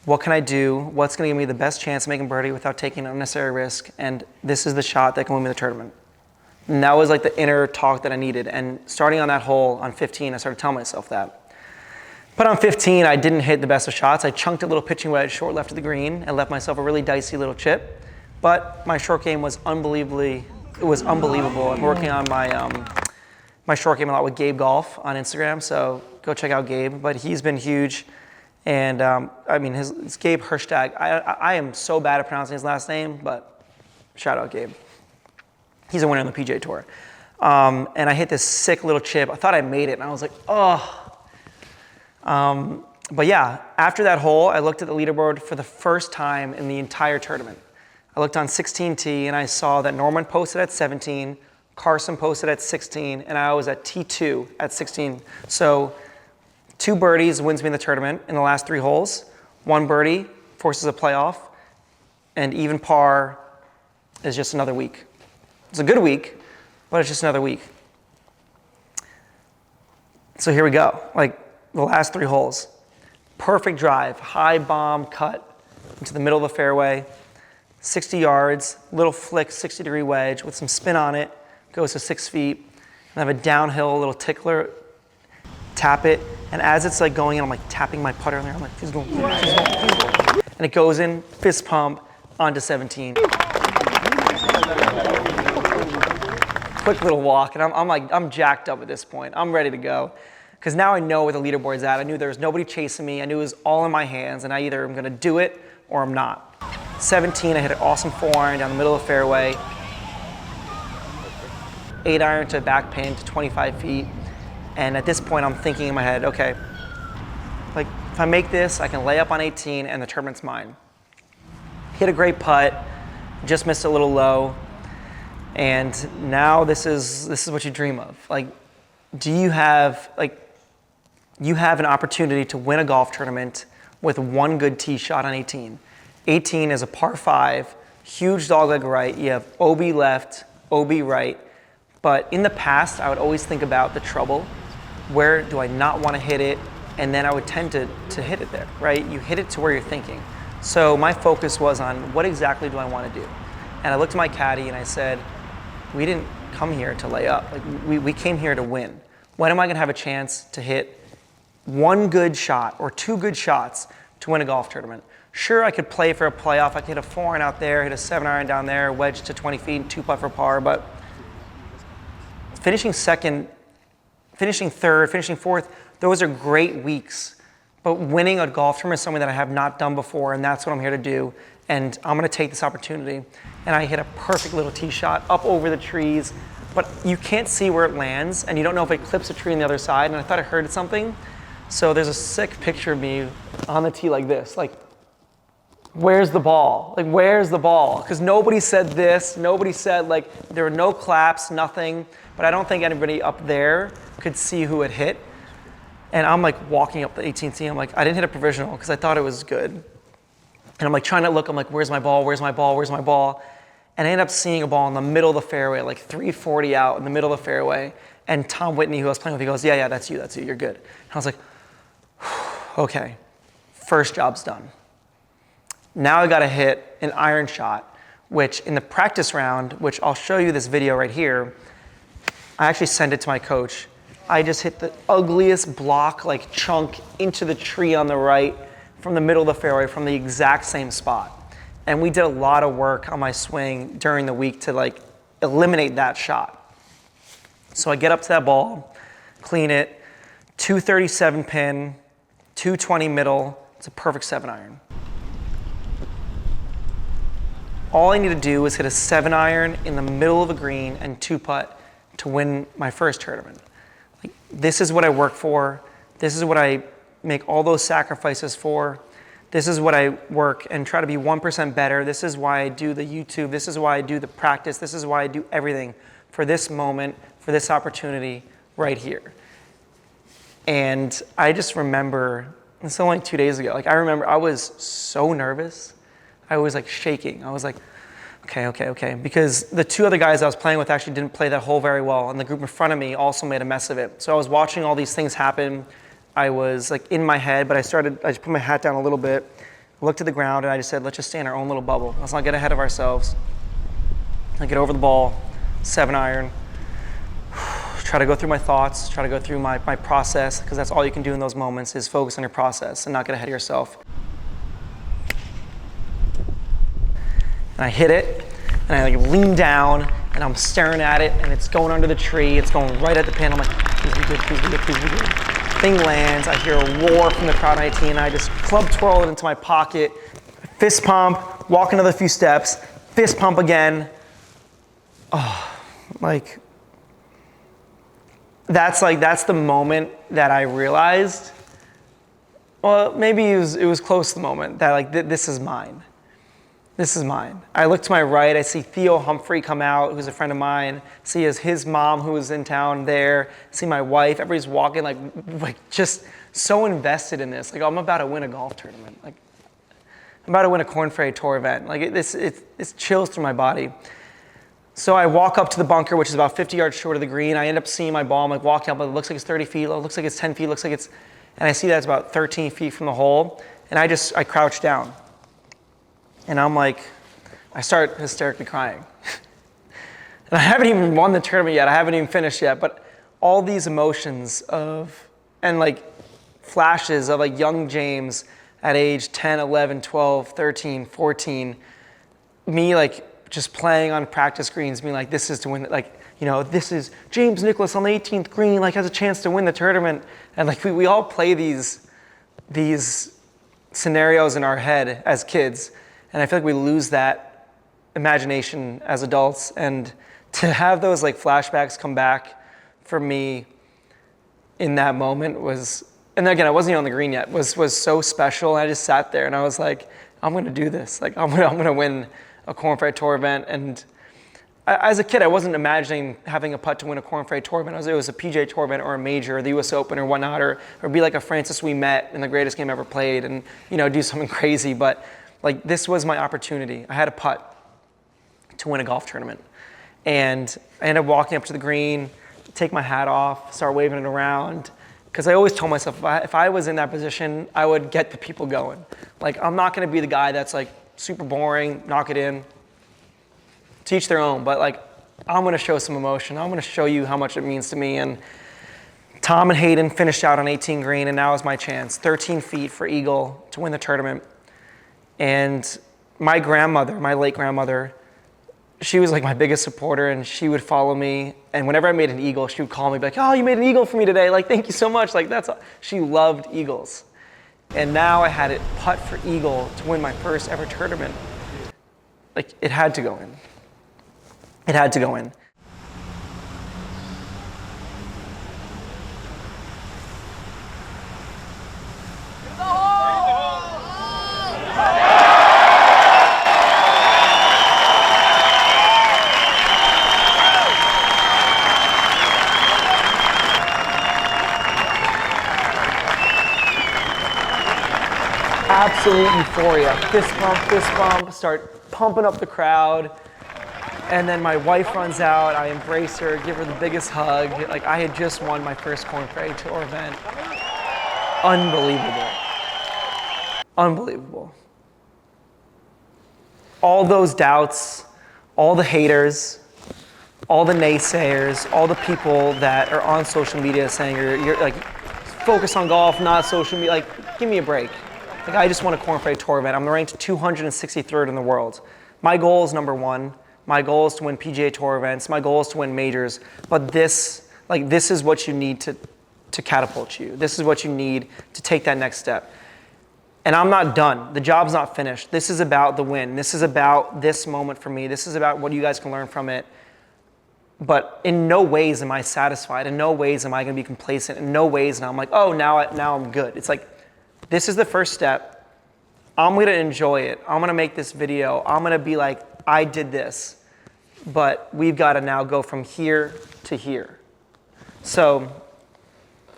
what can I do? What's going to give me the best chance of making birdie without taking an unnecessary risk? And this is the shot that can win me the tournament. And that was like the inner talk that I needed. And starting on that hole on 15, I started telling myself that. But on 15, I didn't hit the best of shots. I chunked a little pitching wedge short left of the green and left myself a really dicey little chip. But my short game was unbelievable. I'm working on my short game a lot with Gabe Golf on Instagram, so go check out Gabe. But he's been huge. And it's Gabe Hirschtag. I am so bad at pronouncing his last name, but shout out Gabe. He's a winner on the PGA Tour. And I hit this sick little chip. I thought I made it, and I was like, oh. But yeah, after that hole, I looked at the leaderboard for the first time in the entire tournament. I looked on 16T, and I saw that Norman posted at 17, Carson posted at 16, and I was at T2 at 16. So 2 birdies wins me the tournament in the last 3 holes. 1 birdie forces a playoff, and even par is just another week. It's a good week, but it's just another week. So here we go, like the last 3 holes. Perfect drive, high bomb cut into the middle of the fairway, 60 yards, little flick, 60-degree wedge with some spin on it, goes to 6 feet, and I have a downhill little tickler, tap it, and as it's like going in, I'm like tapping my putter in there, I'm like, please go, please go, please go. And it goes in, fist pump, onto 17. Quick little walk, and I'm jacked up at this point. I'm ready to go. Because now I know where the leaderboard's at. I knew there was nobody chasing me. I knew it was all in my hands, and I either am gonna do it or I'm not. 17, I hit an awesome 4-iron down the middle of the fairway. 8-iron to back pin to 25 feet. And at this point, I'm thinking in my head, okay, like if I make this, I can lay up on 18 and the tournament's mine. Hit a great putt, just missed a little low. And now this is what you dream of. Like, you have an opportunity to win a golf tournament with 1 good tee shot on 18. 18 is a par 5, huge dogleg right. You have OB left, OB right. But in the past, I would always think about the trouble. Where do I not want to hit it? And then I would tend to hit it there, right? You hit it to where you're thinking. So my focus was on what exactly do I want to do? And I looked at my caddy and I said, we didn't come here to lay up. Like we came here to win. When am I going to have a chance to hit 1 good shot or 2 good shots to win a golf tournament? Sure, I could play for a playoff. I could hit a 4-iron out there, hit a 7-iron down there, wedge to 20 feet, and 2-putt for par. But finishing second, finishing third, finishing fourth, those are great weeks. But winning a golf tournament is something that I have not done before, and that's what I'm here to do. And I'm going to take this opportunity. And I hit a perfect little tee shot up over the trees, but you can't see where it lands, and you don't know if it clips a tree on the other side. And I thought I heard something. So there's a sick picture of me on the tee like this, like, where's the ball? Like, where's the ball? Because nobody said this. Nobody said, like, there were no claps, nothing. But I don't think anybody up there could see who it hit. And I'm like walking up the 18th tee. I'm like, I didn't hit a provisional because I thought it was good. And I'm like trying to look. I'm like, where's my ball? Where's my ball? Where's my ball? And I end up seeing a ball in the middle of the fairway, like 340 out in the middle of the fairway. And Tom Whitney, who I was playing with, he goes, yeah, that's you, you're good. And I was like, okay, first job's done. Now I gotta hit an iron shot, which in the practice round, which I'll show you this video right here, I actually sent it to my coach. I just hit the ugliest block, like chunk into the tree on the right from the middle of the fairway from the exact same spot. And we did a lot of work on my swing during the week to like eliminate that shot. So I get up to that ball, clean it, 237 pin, 220 middle. It's a perfect 7-iron. All I need to do is hit a 7-iron in the middle of a green and 2-putt to win my first tournament. Like, this is what I work for. This is what I make all those sacrifices for. This is what I work and try to be 1% better. This is why I do the YouTube. This is why I do the practice. This is why I do everything for this moment, for this opportunity right here. And I just remember, it's only 2 days ago, like I remember I was so nervous. I was like shaking. I was like, okay. Because the 2 other guys I was playing with actually didn't play that hole very well, and the group in front of me also made a mess of it. So I was watching all these things happen. I was like in my head, but I just put my hat down a little bit, looked at the ground, and I just said, let's just stay in our own little bubble. Let's not get ahead of ourselves. I get over the ball, 7-iron, try to go through my thoughts, try to go through my process, because that's all you can do in those moments is focus on your process and not get ahead of yourself. And I hit it, and I like lean down, and I'm staring at it, and it's going under the tree, it's going right at the pin. I'm like, please be good, please be good, please be good. Thing lands, I hear a roar from the crowd on 18, and I just club twirl it into my pocket, fist pump, walk another few steps, fist pump again. Oh, like, that's the moment that I realized, well, maybe it was close to the moment that like, this is mine. This is mine. I look to my right, I see Theo Humphrey come out, who's a friend of mine. See his mom who was in town there. See my wife, everybody's walking like just so invested in this. Like, I'm about to win a golf tournament. Like, I'm about to win a Korn Ferry Tour event. Like, it chills through my body. So I walk up to the bunker, which is about 50 yards short of the green. I end up seeing my ball. I'm like walking up, it looks like it's 30 feet, it looks like it's 10 feet, it looks like it's, and I see that it's about 13 feet from the hole. And I crouch down. And I'm like, I start hysterically crying. And I haven't even won the tournament yet. I haven't even finished yet. But all these emotions and like flashes of like young James at age 10, 11, 12, 13, 14, me like just playing on practice greens, being like, this is to win, like, you know, this is James Nicholas on the 18th green, like has a chance to win the tournament. And like we all play these scenarios in our head as kids. And I feel like we lose that imagination as adults. And to have those like flashbacks come back for me in that moment was, and again, I wasn't even on the green yet, was so special. And I just sat there and I was like, I'm gonna do this. Like I'm gonna win a Korn Ferry Tour event. And as a kid, I wasn't imagining having a putt to win a Korn Ferry Tour event. It was a PGA Tour event or a major, or the US Open or whatnot, or be like a Francis we met in the greatest game ever played and, you know, do something crazy. But like, this was my opportunity. I had a putt to win a golf tournament. And I ended up walking up to the green, take my hat off, start waving it around. Because I always told myself, if I was in that position, I would get the people going. Like, I'm not gonna be the guy that's like super boring, knock it in, teach their own. But like, I'm gonna show some emotion. I'm gonna show you how much it means to me. And Tom and Hayden finished out on 18 green, and now is my chance. 13 feet for eagle to win the tournament. And my grandmother, my late grandmother, she was like my biggest supporter, and she would follow me. And whenever I made an eagle, she would call me, be like, oh, you made an eagle for me today. Like, thank you so much. Like, she loved eagles. And now I had it putt for eagle to win my first ever tournament. Like, it had to go in. It had to go in. Absolute euphoria. Fist bump, start pumping up the crowd. And then my wife runs out, I embrace her, give her the biggest hug. Like, I had just won my first Korn Ferry Tour event. Unbelievable. Unbelievable. All those doubts, all the haters, all the naysayers, all the people that are on social media saying you're like, focus on golf, not social media, like, give me a break. Like, I just won a Korn Ferry Tour event. I'm ranked 263rd in the world. My goal is number one. My goal is to win PGA Tour events. My goal is to win majors. But this is what you need to catapult you. This is what you need to take that next step. And I'm not done. The job's not finished. This is about the win. This is about this moment for me. This is about what you guys can learn from it. But in no ways am I satisfied. In no ways am I going to be complacent. In no ways now I'm like, oh, now I'm good. It's like, this is the first step. I'm going to enjoy it. I'm going to make this video. I'm going to be like, I did this. But we've got to now go from here to here. So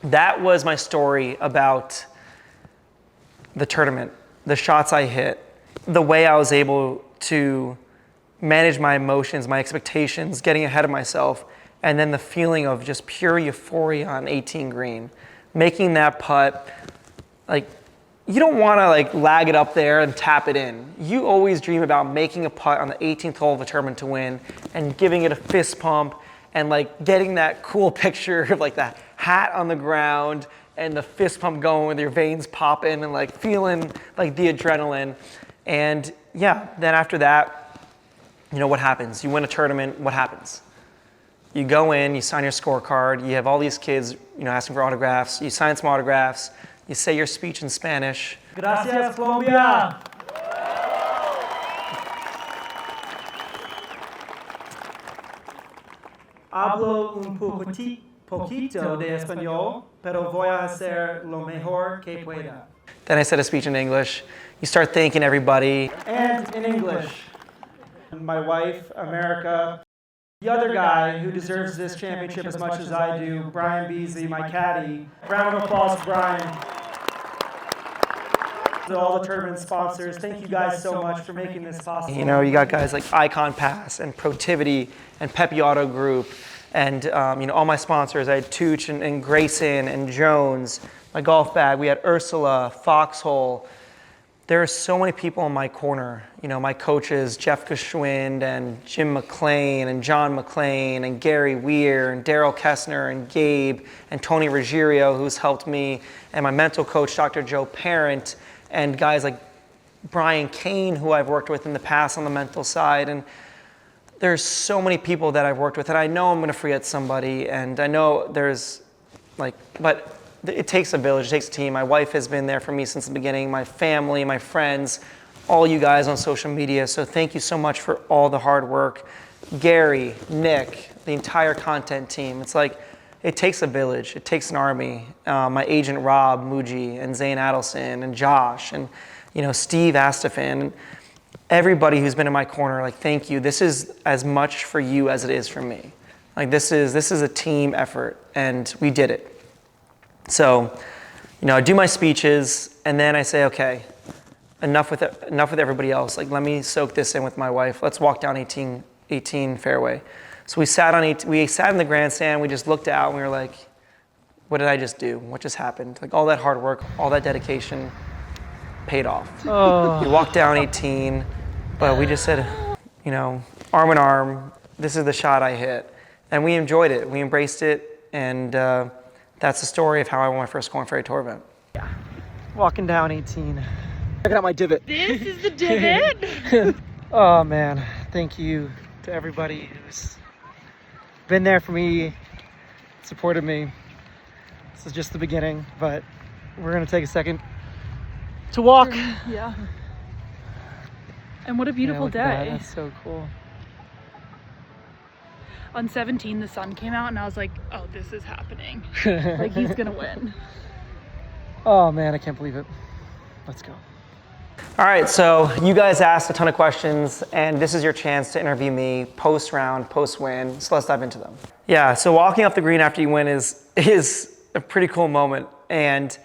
that was my story about the tournament, the shots I hit, the way I was able to manage my emotions, my expectations, getting ahead of myself, and then the feeling of just pure euphoria on 18 green. Making that putt, like, you don't want to like lag it up there and tap it in. You always dream about making a putt on the 18th hole of a tournament to win and giving it a fist pump and like getting that cool picture of like that hat on the ground and the fist pump going with your veins popping and like feeling like the adrenaline. And yeah, then after that, you know what happens? You win a tournament, what happens? You go in, you sign your scorecard, you have all these kids, you know, asking for autographs, you sign some autographs, you say your speech in Spanish. Gracias, Colombia. Hablo un poquito de español, pero voy a hacer lo mejor que pueda. Then I said a speech in English. You start thanking everybody. And in English. My wife, America. The other guy who deserves this championship as much as I do, Brian Beasley, my caddy. Round of applause, Brian. To all the tournament sponsors, thank you guys so much for making this possible. You know, you got guys like Icon Pass and Protivity and Pepe Auto Group and you know, all my sponsors. I had Tooch and Grayson and Jones, my golf bag. We had Ursula, Foxhole. There are so many people in my corner. You know, my coaches, Jeff Geschwind and Jim McLean and John McLean and Gary Weir and Daryl Kessner and Gabe and Tony Ruggiero, who's helped me, and my mental coach, Dr. Joe Parent, and guys like Brian Kane, who I've worked with in the past on the mental side. And there's so many people that I've worked with, and I know I'm going to forget somebody, and I know there's like, but it takes a village, it takes a team. My wife has been there for me since the beginning, my family, my friends, all you guys on social media. So thank you so much for all the hard work. Gary, Nick, the entire content team. It's like, it takes a village, it takes an army. My agent Rob Muji and Zane Adelson and Josh and you know Steve Astafan, and everybody who's been in my corner, like thank you. This is as much for you as it is for me. Like this is a team effort, and we did it. So, you know, I do my speeches and then I say, okay, enough with everybody else. Like let me soak this in with my wife. Let's walk down 18 fairway. So we sat in the grandstand, we just looked out and we were like, what did I just do? What just happened? Like all that hard work, all that dedication paid off. Oh. We walked down 18, but we just said, you know, arm in arm, this is the shot I hit. And we enjoyed it, we embraced it, and that's the story of how I won my first Korn Ferry Tour event. Yeah. Walking down 18. Checking out my divot. This is the divot? Oh man, thank you to everybody who's been there for me, supported me. This is just the beginning, but we're gonna take a second to walk. Yeah. And what a beautiful day. That's so cool. On 17, the sun came out and I was like, oh, this is happening. Like he's gonna win. Oh man, I can't believe it. Let's go. All right, so you guys asked a ton of questions, and this is your chance to interview me post-round, post-win, so let's dive into them. Yeah, so walking off the green after you win is a pretty cool moment, and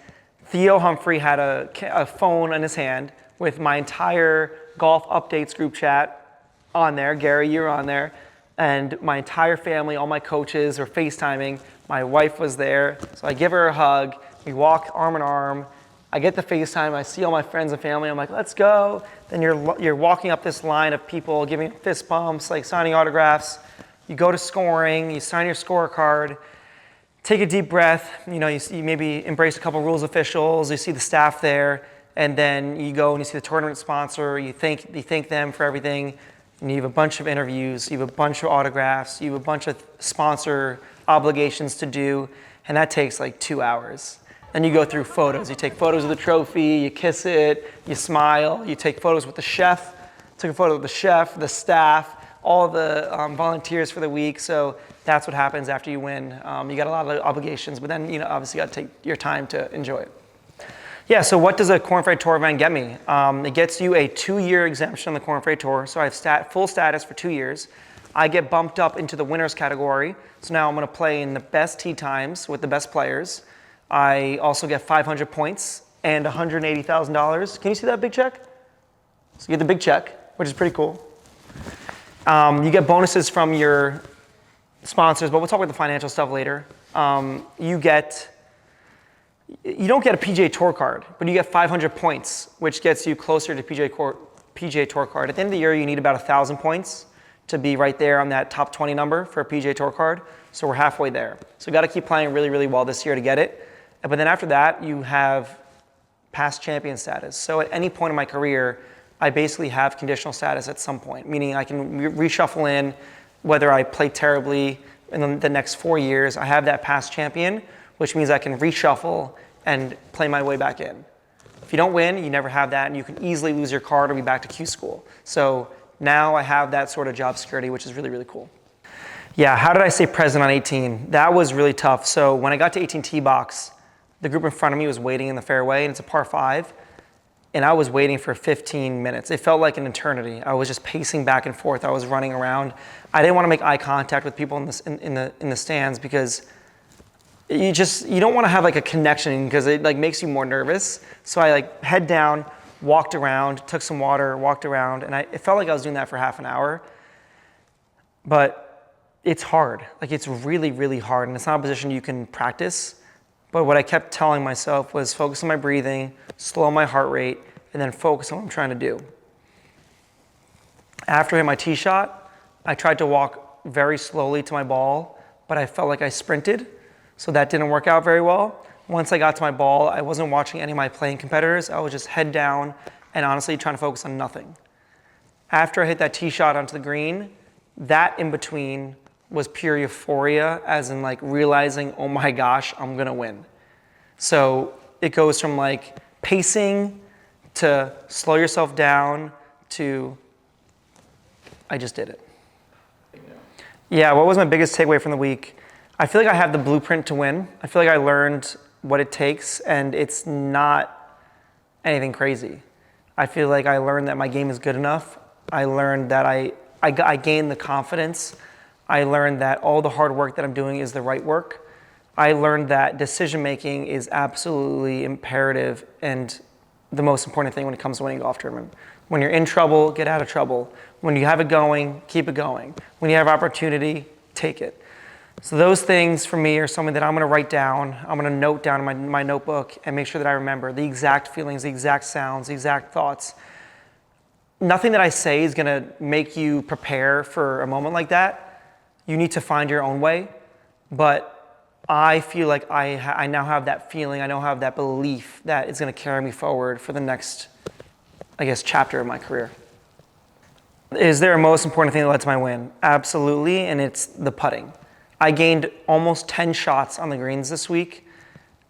Theo Humphrey had a phone in his hand with my entire golf updates group chat on there. Gary, you're on there, and my entire family, all my coaches were FaceTiming. My wife was there, so I give her a hug, we walk arm in arm. I get the FaceTime, I see all my friends and family, I'm like, let's go. Then you're walking up this line of people giving fist bumps, like signing autographs. You go to scoring, you sign your scorecard, take a deep breath, you know, you maybe embrace a couple rules officials, you see the staff there, and then you go and you see the tournament sponsor, you thank them for everything, and you have a bunch of interviews, you have a bunch of autographs, you have a bunch of sponsor obligations to do, and that takes like 2 hours. Then you go through photos. You take photos of the trophy, you kiss it, you smile, you take photos with the chef, took a photo with the chef, the staff, all the volunteers for the week. So that's what happens after you win. You got a lot of obligations, but then obviously you got to take your time to enjoy it. Yeah, so what does a Korn Ferry Tour event get me? It gets you a 2-year exemption on the Korn Ferry Tour. So I have full status for 2 years. I get bumped up into the winners category. So now I'm going to play in the best tee times with the best players. I also get 500 points and $180,000. Can you see that big check? So you get the big check, which is pretty cool. You get bonuses from your sponsors, but we'll talk about the financial stuff later. You don't get a PGA Tour card, but you get 500 points, which gets you closer to PGA Tour card. At the end of the year, you need about 1,000 points to be right there on that top 20 number for a PGA Tour card. So we're halfway there. So we got to keep playing really, really well this year to get it. But then after that, you have past champion status. So at any point in my career, I basically have conditional status at some point, meaning I can reshuffle in whether I play terribly in the next 4 years. I have that past champion, which means I can reshuffle and play my way back in. If you don't win, you never have that, and you can easily lose your card or be back to Q school. So now I have that sort of job security, which is really, really cool. Yeah, how did I stay present on 18? That was really tough. So when I got to 18 tee box, the group in front of me was waiting in the fairway, and it's a par 5, and I was waiting for 15 minutes. It felt like an eternity. I was just pacing back and forth. I was running around. I didn't want to make eye contact with people in the stands because you don't want to have like a connection because it like makes you more nervous. So I like head down, walked around, took some water, walked around, and it felt like I was doing that for half an hour. But it's hard. Like it's really, really hard, and it's not a position you can practice. But what I kept telling myself was focus on my breathing, slow my heart rate, and then focus on what I'm trying to do. After I hit my tee shot, I tried to walk very slowly to my ball, but I felt like I sprinted, so that didn't work out very well. Once I got to my ball, I wasn't watching any of my playing competitors. I was just head down and honestly trying to focus on nothing. After I hit that tee shot onto the green, that in between was pure euphoria, as in like realizing, oh my gosh, I'm gonna win. So it goes from like pacing to slow yourself down to I just did it. Yeah, what was my biggest takeaway from the week? I feel like I have the blueprint to win. I feel like I learned what it takes, and it's not anything crazy. I feel like I learned that my game is good enough. I learned that I gained the confidence. I learned that all the hard work that I'm doing is the right work. I learned that decision making is absolutely imperative and the most important thing when it comes to winning a golf tournament. When you're in trouble, get out of trouble. When you have it going, keep it going. When you have opportunity, take it. So those things for me are something that I'm gonna write down. I'm gonna note down in my notebook and make sure that I remember the exact feelings, the exact sounds, the exact thoughts. Nothing that I say is gonna make you prepare for a moment like that. You need to find your own way, but I feel like I now have that feeling, I now have that belief that it's gonna carry me forward for the next, I guess, chapter of my career. Is there a most important thing that led to my win? Absolutely, and it's the putting. I gained almost 10 shots on the greens this week,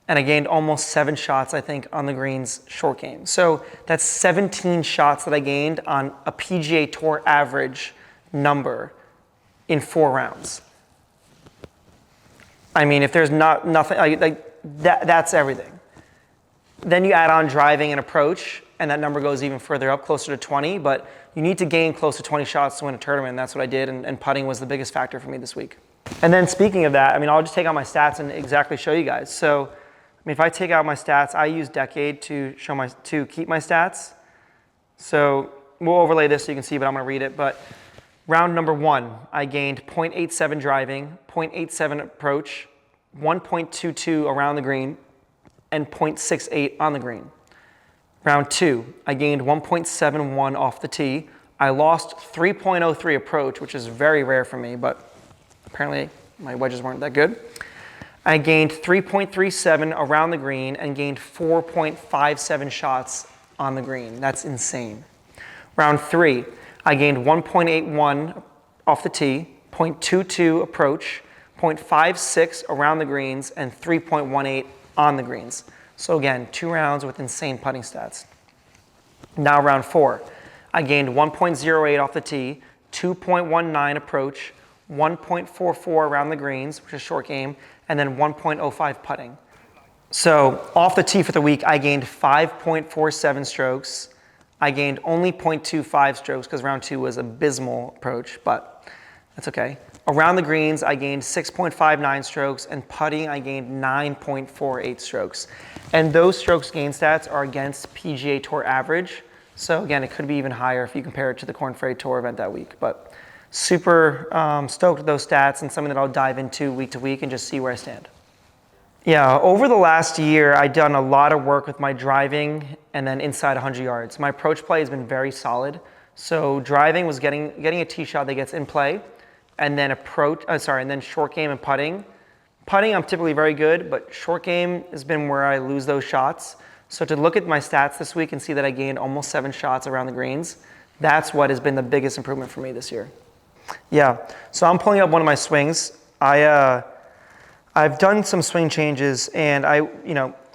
and I gained almost 7 shots, I think, on the greens short game. So that's 17 shots that I gained on a PGA Tour average number in 4 rounds. I mean, if there's nothing, that's everything. Then you add on driving and approach, and that number goes even further up, closer to 20, but you need to gain close to 20 shots to win a tournament, and that's what I did, and putting was the biggest factor for me this week. And then speaking of that, I mean, I'll just take out my stats and exactly show you guys. So, I mean, if I take out my stats, I use Decade to keep my stats. So we'll overlay this so you can see, but I'm gonna read it. But round number 1, I gained 0.87 driving, 0.87 approach, 1.22 around the green, and 0.68 on the green. Round 2, I gained 1.71 off the tee. I lost 3.03 approach, which is very rare for me, but apparently my wedges weren't that good. I gained 3.37 around the green and gained 4.57 shots on the green. That's insane. Round 3, I gained 1.81 off the tee, 0.22 approach, 0.56 around the greens, and 3.18 on the greens. So again, 2 rounds with insane putting stats. Now round 4, I gained 1.08 off the tee, 2.19 approach, 1.44 around the greens, which is short game, and then 1.05 putting. So off the tee for the week, I gained 5.47 strokes. I gained only 0.25 strokes because round 2 was abysmal approach, but that's okay. Around the greens, I gained 6.59 strokes, and putting, I gained 9.48 strokes. And those strokes gain stats are against PGA Tour average. So again, it could be even higher if you compare it to the Korn Ferry Tour event that week. But super stoked with those stats, and something that I'll dive into week to week and just see where I stand. Yeah, over the last year, I've done a lot of work with my driving and then inside 100 yards. My approach play has been very solid. So driving was getting a tee shot that gets in play, and then and then short game and putting. Putting, I'm typically very good, but short game has been where I lose those shots. So to look at my stats this week and see that I gained almost 7 shots around the greens, that's what has been the biggest improvement for me this year. Yeah, so I'm pulling up one of my swings. I've done some swing changes, and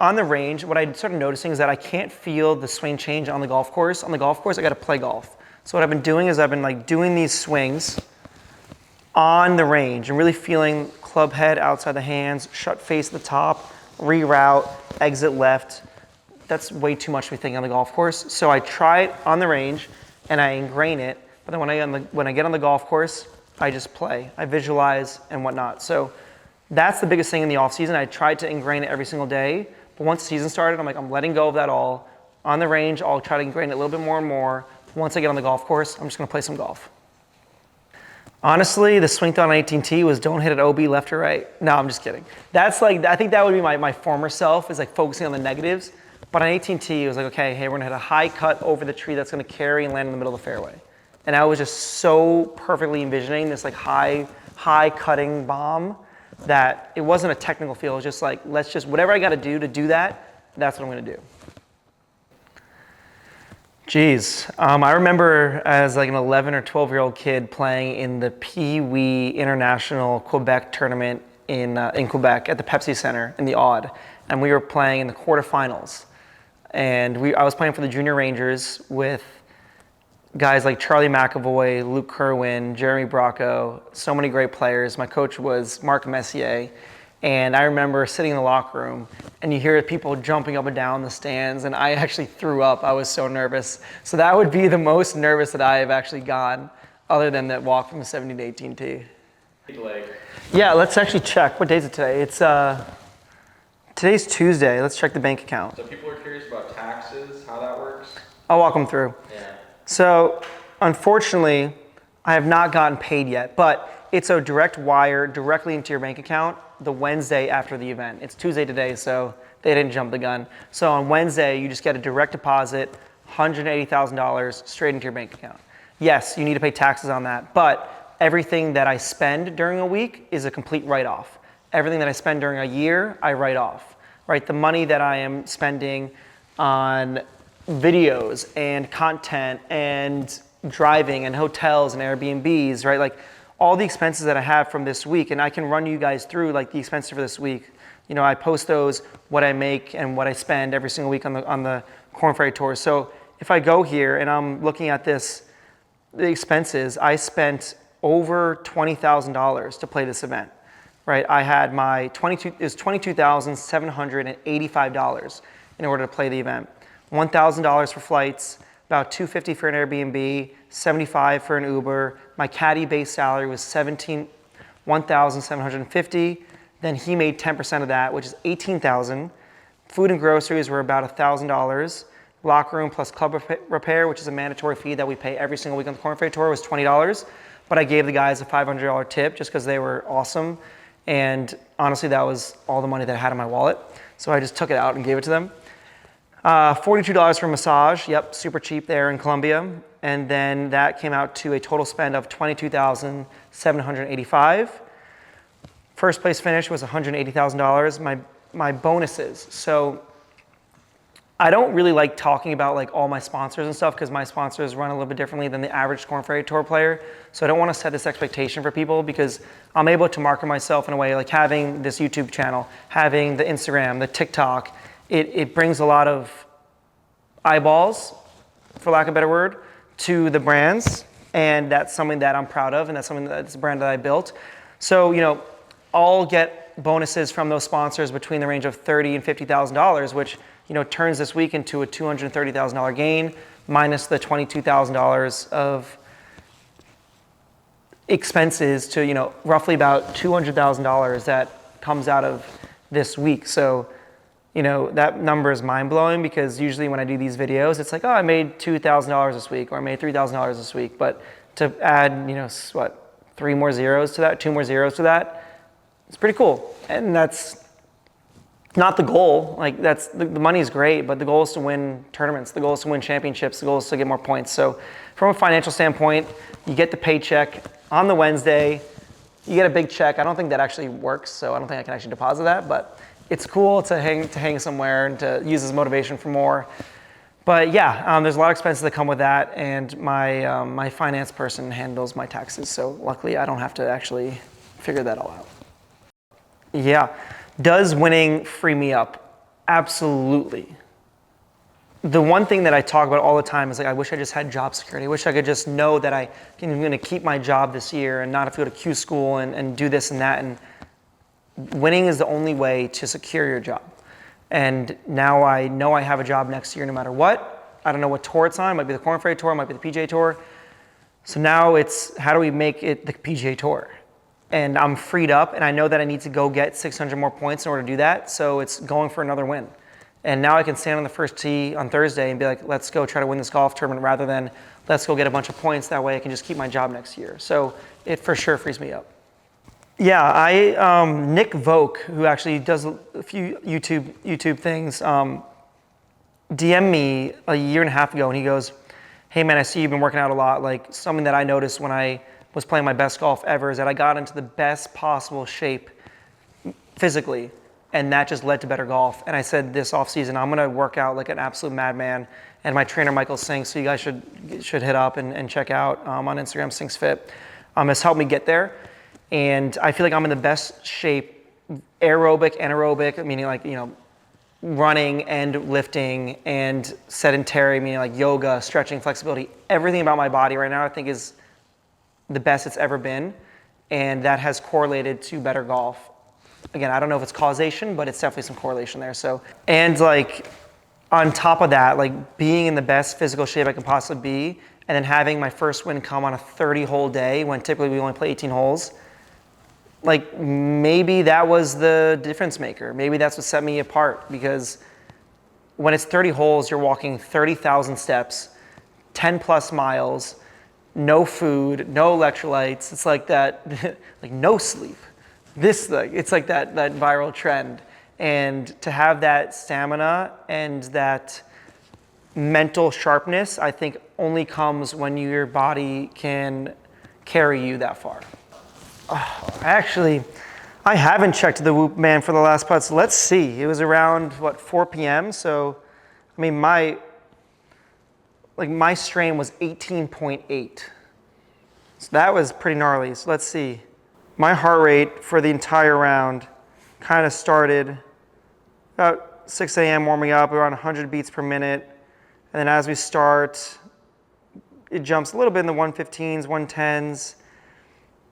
on the range, what I started noticing is that I can't feel the swing change on the golf course. On the golf course, I got to play golf. So what I've been doing is I've been doing these swings on the range and really feeling club head outside the hands, shut face at the top, reroute, exit left. That's way too much to be thinking on the golf course. So I try it on the range and I ingrain it, but then when I get on the golf course, I just play. I visualize and whatnot. So that's the biggest thing in the off season. I tried to ingrain it every single day, but once the season started, I'm letting go of that all. On the range, I'll try to ingrain it a little bit more and more. Once I get on the golf course, I'm just gonna play some golf. Honestly, the swing thought on 18T was don't hit it OB left or right. No, I'm just kidding. That's I think that would be my former self, is focusing on the negatives. But on 18T, it was okay, hey, we're gonna hit a high cut over the tree that's gonna carry and land in the middle of the fairway. And I was just so perfectly envisioning this high cutting bomb that it wasn't a technical feel. It was just whatever I gotta do to do that, that's what I'm gonna do. Geez, I remember as an 11 or 12-year-old kid playing in the Pee Wee International Quebec tournament in Quebec at the Pepsi Center in the Odd, and we were playing in the quarterfinals. And I was playing for the Junior Rangers with guys like Charlie McAvoy, Luke Kerwin, Jeremy Bracco, so many great players. My coach was Marc Messier. And I remember sitting in the locker room and you hear people jumping up and down the stands, and I actually threw up. I was so nervous. So that would be the most nervous that I have actually gone, other than that walk from the 17 to 18 tee. Yeah, let's actually check. What day is it today? It's today's Tuesday. Let's check the bank account. So people are curious about taxes, how that works? I'll walk them through. Yeah. So unfortunately, I have not gotten paid yet, but it's a direct wire directly into your bank account the Wednesday after the event. It's Tuesday today, so they didn't jump the gun. So on Wednesday, you just get a direct deposit, $180,000 straight into your bank account. Yes, you need to pay taxes on that, but everything that I spend during a week is a complete write-off. Everything that I spend during a year, I write off, right? The money that I am spending on videos and content and driving and hotels and Airbnbs, right? All the expenses that I have from this week, and I can run you guys through the expenses for this week. I post those, what I make and what I spend every single week on the Korn Ferry Tour. So if I go here and I'm looking at the expenses, I spent over $20,000 to play this event, right? I had $22,785 in order to play the event. $1,000 for flights, about $250 for an Airbnb, $75 for an Uber. My caddy base salary was $1,750. Then he made 10% of that, which is $18,000. Food and groceries were about $1,000. Locker room plus club repair, which is a mandatory fee that we pay every single week on the Korn Ferry Tour, was $20. But I gave the guys a $500 tip just because they were awesome. And honestly, that was all the money that I had in my wallet. So I just took it out and gave it to them. $42 for massage, yep, super cheap there in Colombia. And then that came out to a total spend of $22,785. First place finish was $180,000. My bonuses, so I don't really like talking about like all my sponsors and stuff because my sponsors run a little bit differently than the average Korn Ferry Tour player. So I don't want to set this expectation for people because I'm able to market myself in a way like having this YouTube channel, having the Instagram, the TikTok. It brings a lot of eyeballs, for lack of a better word, to the brands. And that's something that I'm proud of, and that's something that's a brand that I built. So, you know, I'll get bonuses from those sponsors between the range of $30,000 and $50,000, which, you know, turns this week into a $230,000 gain minus the $22,000 of expenses to, you know, roughly about $200,000 that comes out of this week. So, you know, that number is mind-blowing because usually when I do these videos, it's like, oh, I made $2,000 this week or I made $3,000 this week. But to add, you know, what, 3 more zeros to that, 2 more zeros to that, it's pretty cool. And that's not the goal. Like that's the money is great, but the goal is to win tournaments. The goal is to win championships. The goal is to get more points. So from a financial standpoint, you get the paycheck on the Wednesday. You get a big check. I don't think that actually works, so I don't think I can actually deposit that, but it's cool to hang somewhere and to use as motivation for more. But yeah, there's a lot of expenses that come with that, and my my finance person handles my taxes. So luckily, I don't have to actually figure that all out. Yeah, does winning free me up? Absolutely. The one thing that I talk about all the time is like, I wish I just had job security. I wish I could just know that I'm going to keep my job this year and not have to go to Q school and do this and that. And winning is the only way to secure your job. And now I know I have a job next year no matter what. I don't know what tour it's on. It might be the Korn Ferry Tour, it might be the PGA Tour. So now it's how do we make it the PGA Tour? And I'm freed up and I know that I need to go get 600 more points in order to do that. So it's going for another win. And now I can stand on the first tee on Thursday and be like, let's go try to win this golf tournament rather than let's go get a bunch of points. That way I can just keep my job next year. So it for sure frees me up. Yeah, Nick Voke, who actually does a few YouTube things, DM'd me a year and a half ago and he goes, hey man, I see you've been working out a lot. Like something that I noticed when I was playing my best golf ever is that I got into the best possible shape physically, and that just led to better golf. And I said this off season, I'm gonna work out like an absolute madman. And my trainer, Michael Sinks, so you guys should hit up and check out on Instagram, Sinks Fit, has helped me get there. And I feel like I'm in the best shape, aerobic, anaerobic, meaning like, you know, running and lifting, and sedentary, meaning like yoga, stretching, flexibility. Everything about my body right now I think is the best it's ever been, and that has correlated to better golf. Again, I don't know if it's causation, but it's definitely some correlation there. So, and like on top of that, like being in the best physical shape I can possibly be, and then having my first win come on a 30-hole day when typically we only play 18 holes, like maybe that was the difference maker. Maybe that's what set me apart, because when it's 30 holes, you're walking 30,000 steps, 10 plus miles, no food, no electrolytes. It's like that, like no sleep. It's like that viral trend. And to have that stamina and that mental sharpness, I think only comes when your body can carry you that far. Actually, I haven't checked the Whoop Man for the last putt, so let's see. It was around, what, 4 p.m.? So, I mean, my strain was 18.8. So that was pretty gnarly. So let's see. My heart rate for the entire round kind of started about 6 a.m. warming up, around 100 beats per minute. And then as we start, it jumps a little bit in the 115s, 110s.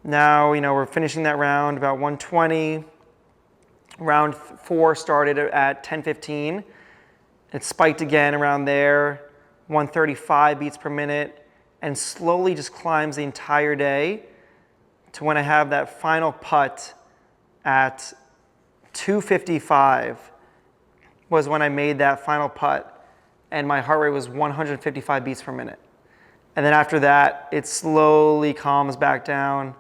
Now, you know, we're finishing that round about 120. Round 4 started at 10:15. It spiked again around there, 135 beats per minute, and slowly just climbs the entire day to when I have that final putt at 2:55 was when I made that final putt, and my heart rate was 155 beats per minute. And then after that, it slowly calms back down,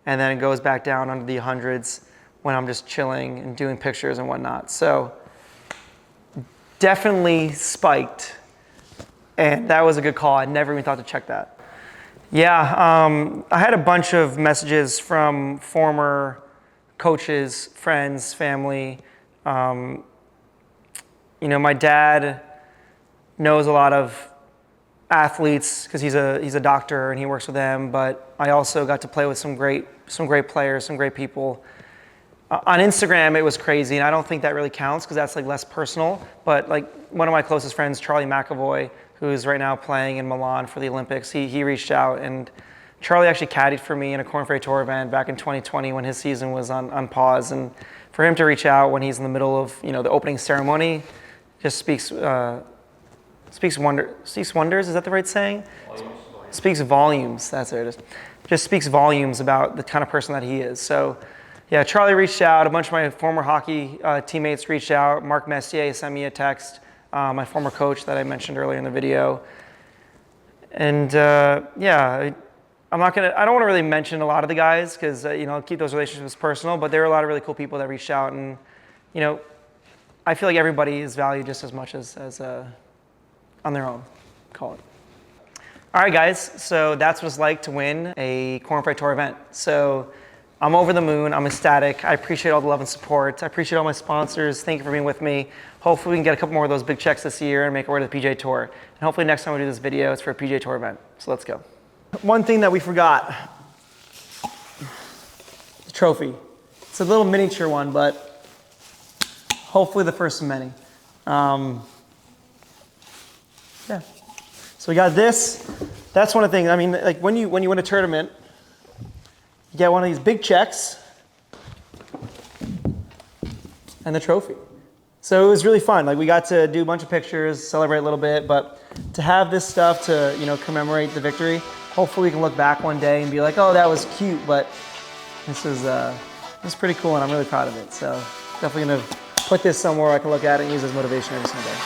and then it goes back down under the hundreds when I'm just chilling and doing pictures and whatnot. So definitely spiked, and that was a good call. I never even thought to check that. Yeah, I had a bunch of messages from former coaches, friends, family. You know, my dad knows a lot of athletes because he's a doctor and he works with them. But I also got to play with some great players, some great people. On Instagram, it was crazy, and I don't think that really counts because that's like less personal. But like one of my closest friends, Charlie McAvoy, who's right now playing in Milan for the Olympics, he reached out, and Charlie actually caddied for me in a Korn Ferry Tour event back in 2020 when his season was on pause. And for him to reach out when he's in the middle of the opening ceremony, just speaks wonders. Is that the right saying? Speaks volumes. That's it. Just speaks volumes about the kind of person that he is. So. Yeah, Charlie reached out. A bunch of my former hockey teammates reached out. Marc Messier sent me a text, my former coach that I mentioned earlier in the video. And yeah, I don't want to really mention a lot of the guys because keep those relationships personal. But there were a lot of really cool people that reached out, and I feel like everybody is valued just as much as on their own. Call it. All right, guys. So that's what it's like to win a Korn Ferry Tour event. So. I'm over the moon. I'm ecstatic. I appreciate all the love and support. I appreciate all my sponsors. Thank you for being with me. Hopefully we can get a couple more of those big checks this year and make our way to the PGA Tour. And hopefully next time we do this video, it's for a PGA Tour event. So let's go. One thing that we forgot, the trophy. It's a little miniature one, but hopefully the first of many. Yeah. So we got this. That's one of the things. I mean, like when you win a tournament, you get one of these big checks and the trophy. So it was really fun. Like we got to do a bunch of pictures, celebrate a little bit, but to have this stuff to commemorate the victory, hopefully we can look back one day and be like, oh, that was cute, but this is pretty cool and I'm really proud of it. So definitely gonna put this somewhere I can look at it and use as motivation every single day.